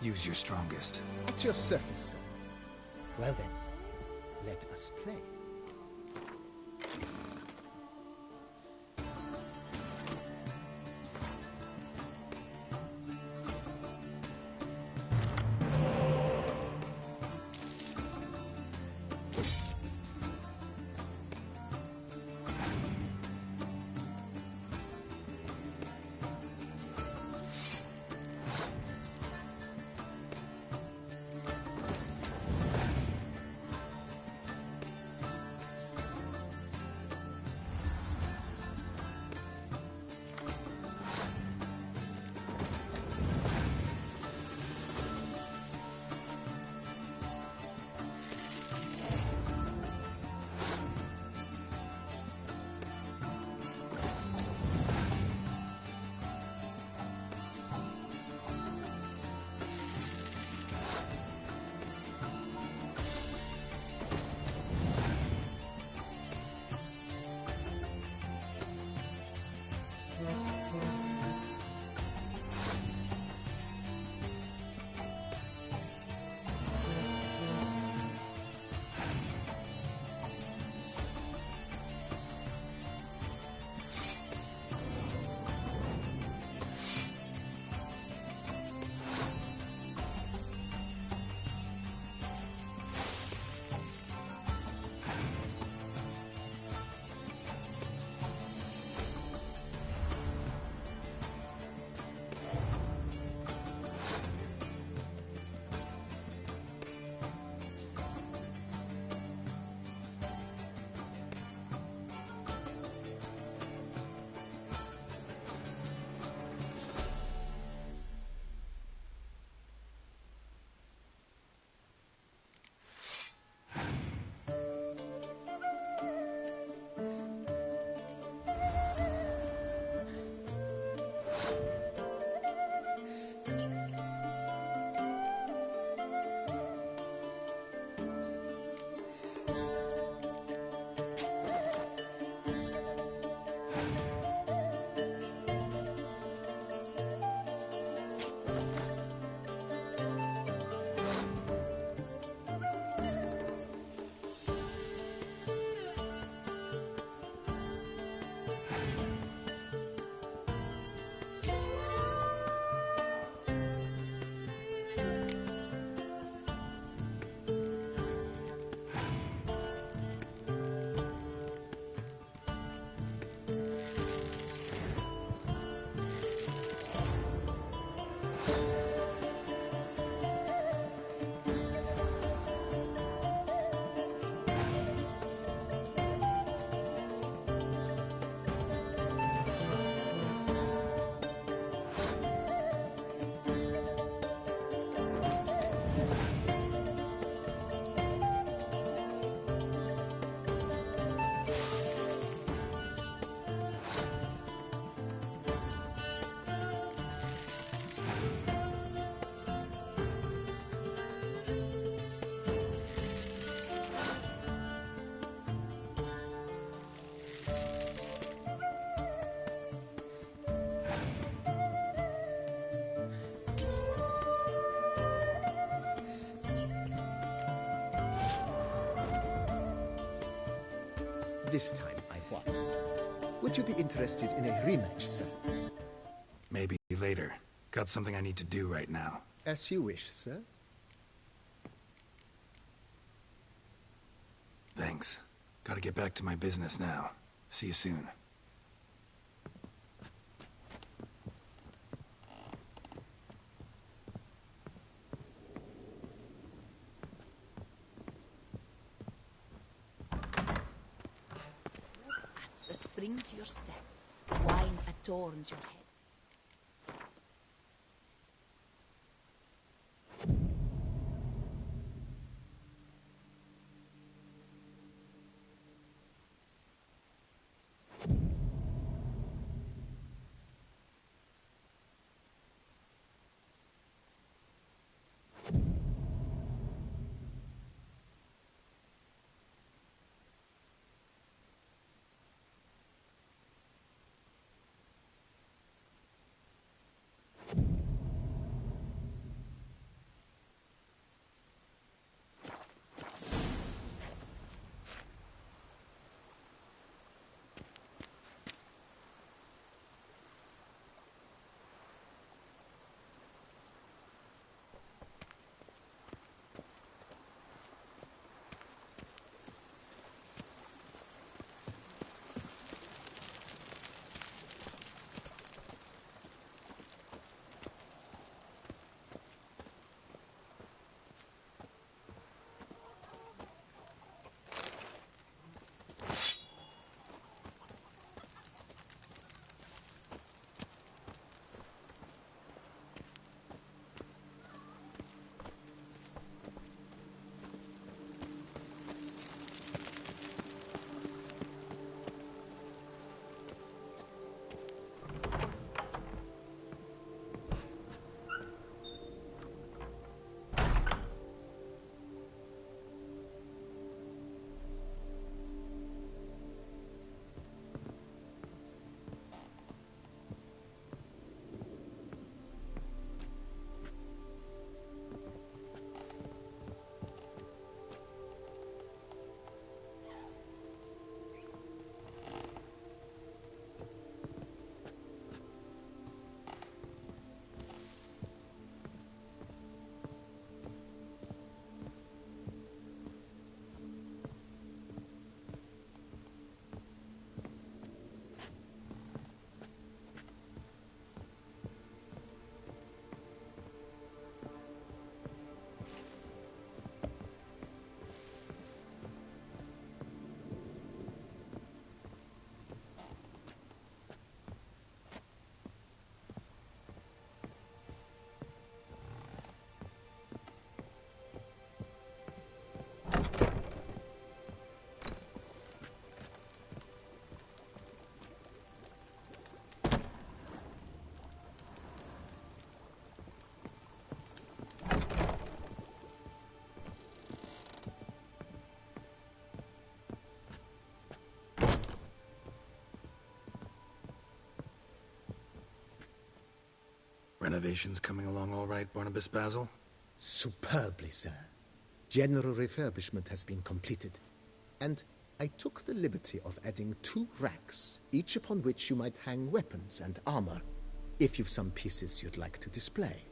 A: Use your strongest.
N: At your service, sir. Well then, let us play. This time I won. Would you be interested in a rematch, sir?
A: Maybe later. Got something I need to do right now.
N: As you wish, sir.
A: Thanks. Gotta get back to my business now. See you soon.
O: A spring to your step. Wine adorns your head.
A: Renovations coming along all right, Barnabas Basil?
N: Superbly, sir. General refurbishment has been completed. And I took the liberty of adding 2 racks, each upon which you might hang weapons and armor, if you've some pieces you'd like to display.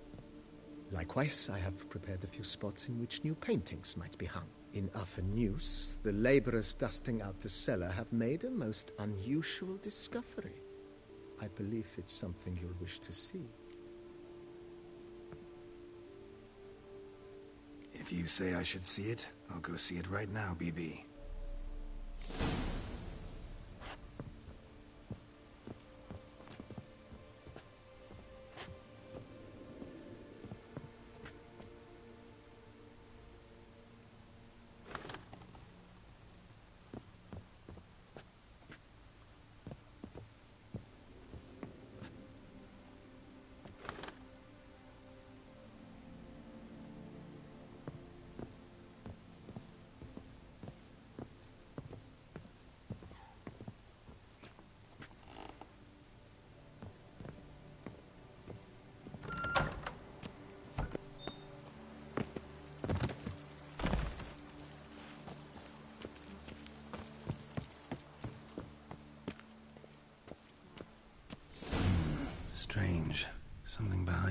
N: Likewise, I have prepared a few spots in which new paintings might be hung. In other news, the laborers dusting out the cellar have made a most unusual discovery. I believe it's something you'll wish to see.
A: If you say I should see it, I'll go see it right now, BB.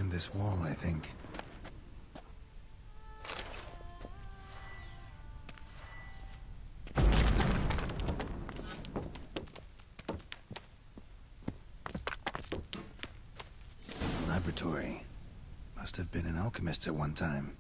A: behind this wall, I think. Laboratory. Must have been an alchemist at one time.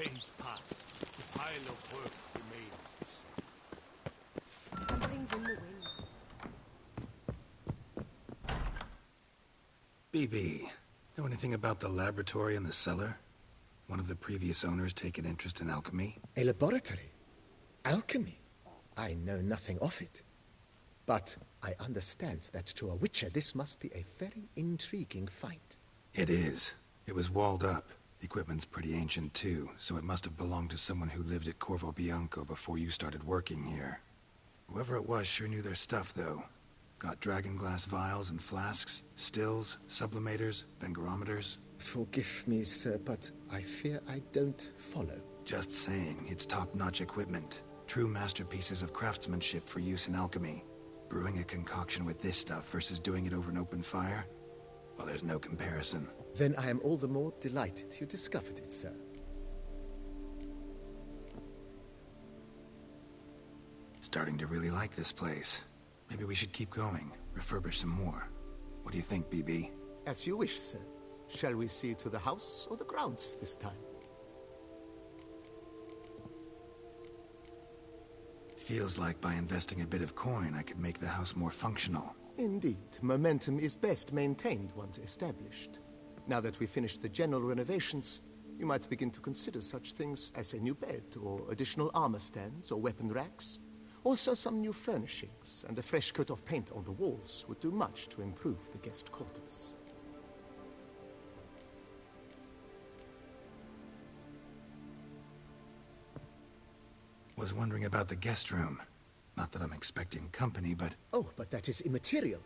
G: days pass, the pile of work remains the same.
O: Something's in the wind.
A: BB, know anything about the laboratory in the cellar? One of the previous owners take an interest in alchemy?
N: A laboratory? Alchemy? I know nothing of it. But I understand that to a witcher this must be a very intriguing find.
A: It is. It was walled up. Equipment's pretty ancient too, so it must have belonged to someone who lived at Corvo Bianco before you started working here. Whoever it was sure knew their stuff, though. Got dragon glass vials and flasks, stills, sublimators, vengerometers.
N: Forgive me, sir, but I fear I don't follow.
A: Just saying, it's top-notch equipment. True masterpieces of craftsmanship for use in alchemy. Brewing a concoction with this stuff versus doing it over an open fire? Well, there's no comparison.
N: Then I am all the more delighted you discovered it, sir.
A: Starting to really like this place. Maybe we should keep going, refurbish some more. What do you think, BB?
N: As you wish, sir. Shall we see to the house or the grounds this time?
A: Feels like by investing a bit of coin, I could make the house more functional.
N: Indeed, momentum is best maintained once established. Now that we've finished the general renovations, you might begin to consider such things as a new bed, or additional armor stands, or weapon racks. Also some new furnishings, and a fresh coat of paint on the walls would do much to improve the guest quarters.
A: Was wondering about the guest room. Not that I'm expecting company, but...
N: Oh, but that is immaterial.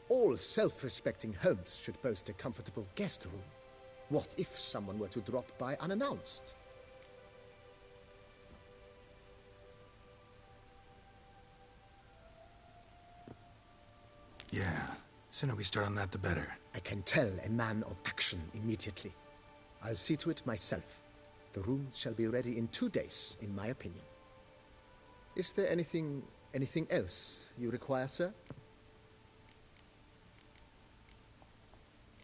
N: All self-respecting homes should boast a comfortable guest room. What if someone were to drop by unannounced?
A: Yeah, sooner we start on that the better.
N: I can tell a man of action immediately. I'll see to it myself. The room shall be ready in 2 days, in my opinion. Is there anything else you require, sir?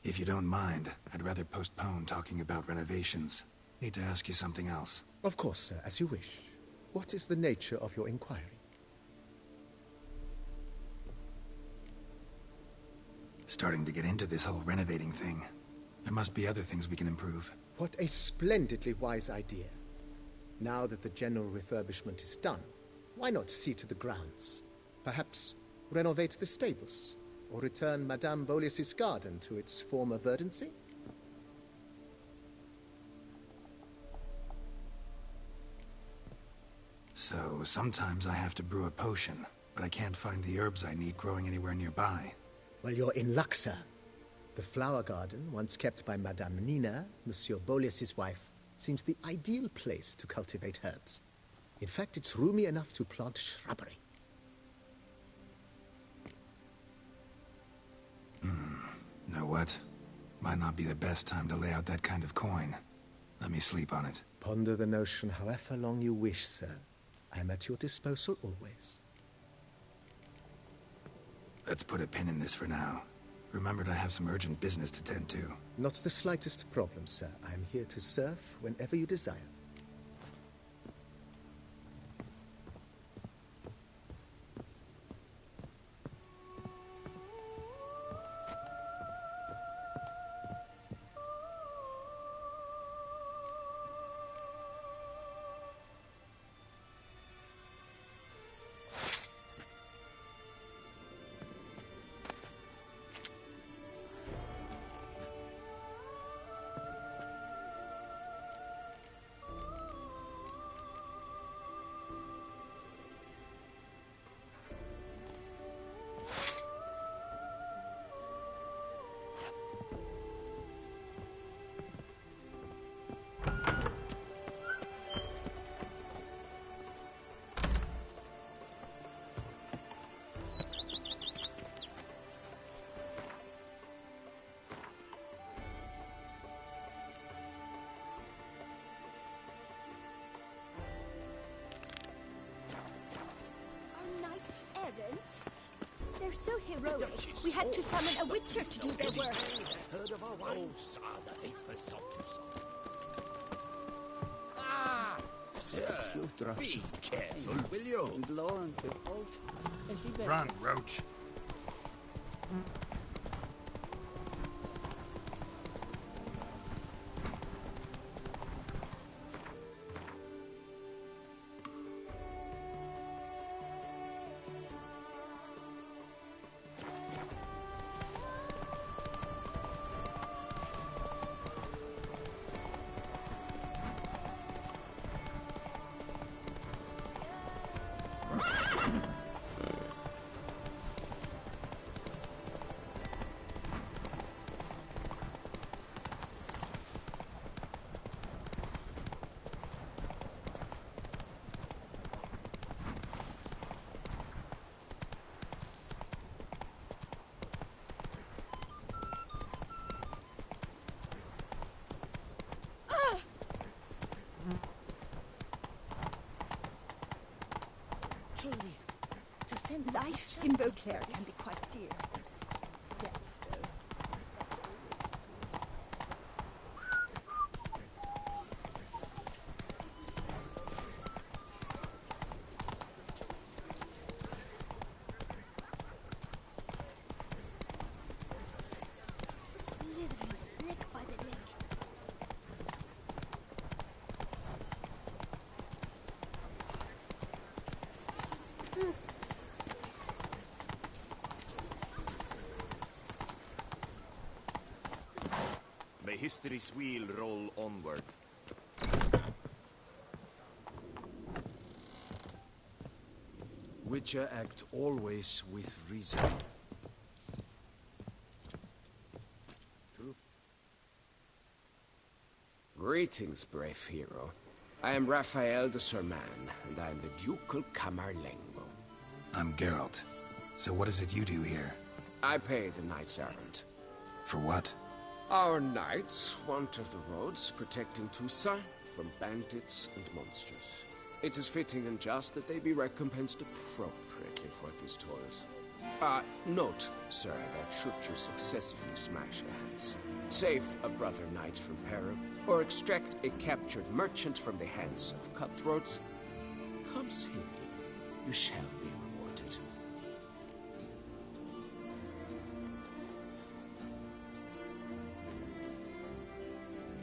A: If you don't mind, I'd rather postpone talking about renovations. Need to ask you something else.
N: Of course, sir, as you wish. What is the nature of your inquiry?
A: Starting to get into this whole renovating thing. There must be other things we can improve.
N: What a splendidly wise idea. Now that the general refurbishment is done, why not see to the grounds? Perhaps renovate the stables, or return Madame Boleus's garden to its former verdancy?
A: So, sometimes I have to brew a potion, but I can't find the herbs I need growing anywhere nearby.
N: Well, you're in luck, sir. The flower garden, once kept by Madame Nina, Monsieur Boleus's wife, seems the ideal place to cultivate herbs. In fact, it's roomy enough to plant shrubbery.
A: Know what? Might not be the best time to lay out that kind of coin. Let me sleep on it.
N: Ponder the notion however long you wish, sir. I'm at your disposal always.
A: Let's put a pin in this for now. Remembered I have some urgent business to tend to.
N: Not the slightest problem, sir. I'm here to serve whenever you desire.
J: They're so heroic. We had to summon a witcher to do their work.
G: Heard of our wine? Oh, sir, the hateful salt.
F: Sir, be careful, will you?
G: And lo and behold, is he back?
E: Run, Roach.
J: Truly, to send life in Beauclair can be quite dear. Death, though, that's always...
K: Slithering snake by the leg.
P: May history's wheel roll onward.
C: Witcher act always with reason.
F: Greetings, brave hero. I am Raphael de Serman, and I am the Ducal Camerlengo.
A: I'm Geralt. So what is it you do here?
F: I pay the knights errant.
A: For what?
F: Our knights wander the roads, protecting Tusa from bandits and monsters. It is fitting and just that they be recompensed appropriately for these toils. Note, sir, that should you successfully smash hands, save a brother knight from peril, or extract a captured merchant from the hands of cutthroats, come see me. You shall be rewarded.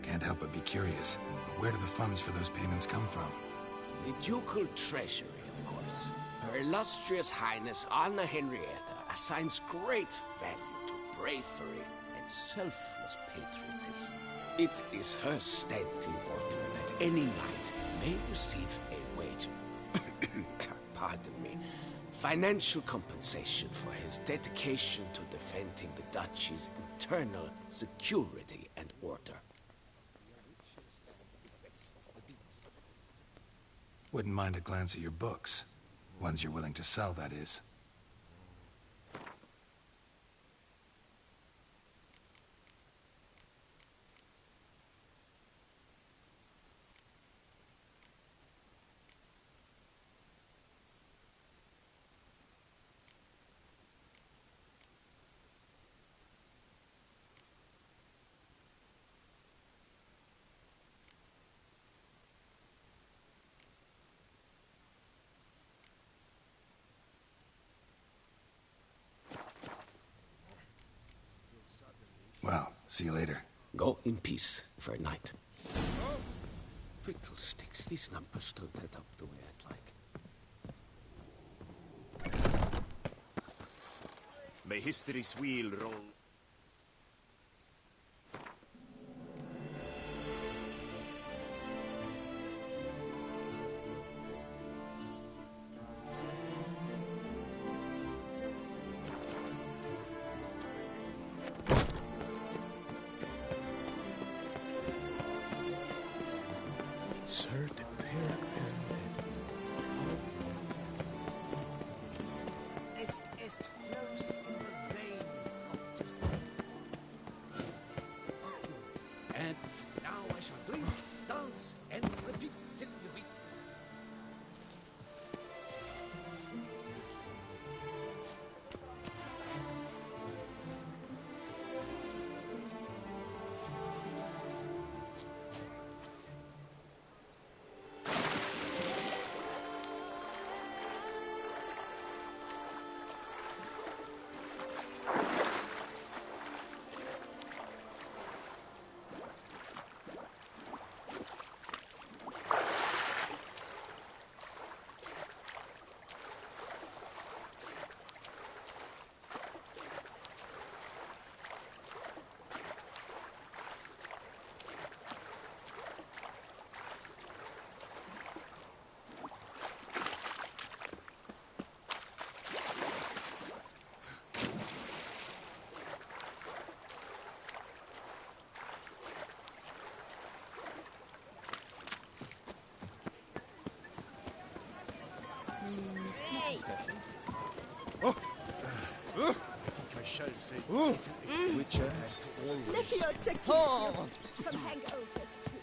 A: Can't help but be curious. Where do the funds for those payments come from?
F: The ducal treasury, of course. Her illustrious highness Anna Henrietta assigns great value to bravery and selfless patriotism. It is her standing order that any knight may receive a wage, pardon me, financial compensation for his dedication to defending the duchy's internal security and order.
A: Wouldn't mind a glance at your books. Ones you're willing to sell, that is. Well, see you later.
F: Go in peace for a night. Fiddlesticks, these numbers don't add up the way I'd like.
P: May history's wheel roll.
C: Sir de Peyrac Perrin.
F: Est flows in the veins of Tusa.
C: And now I shall drink, dance, and repeat till you weep.
M: shall say
C: Witcher had always...
J: Lithio Takisha from Hangovers too.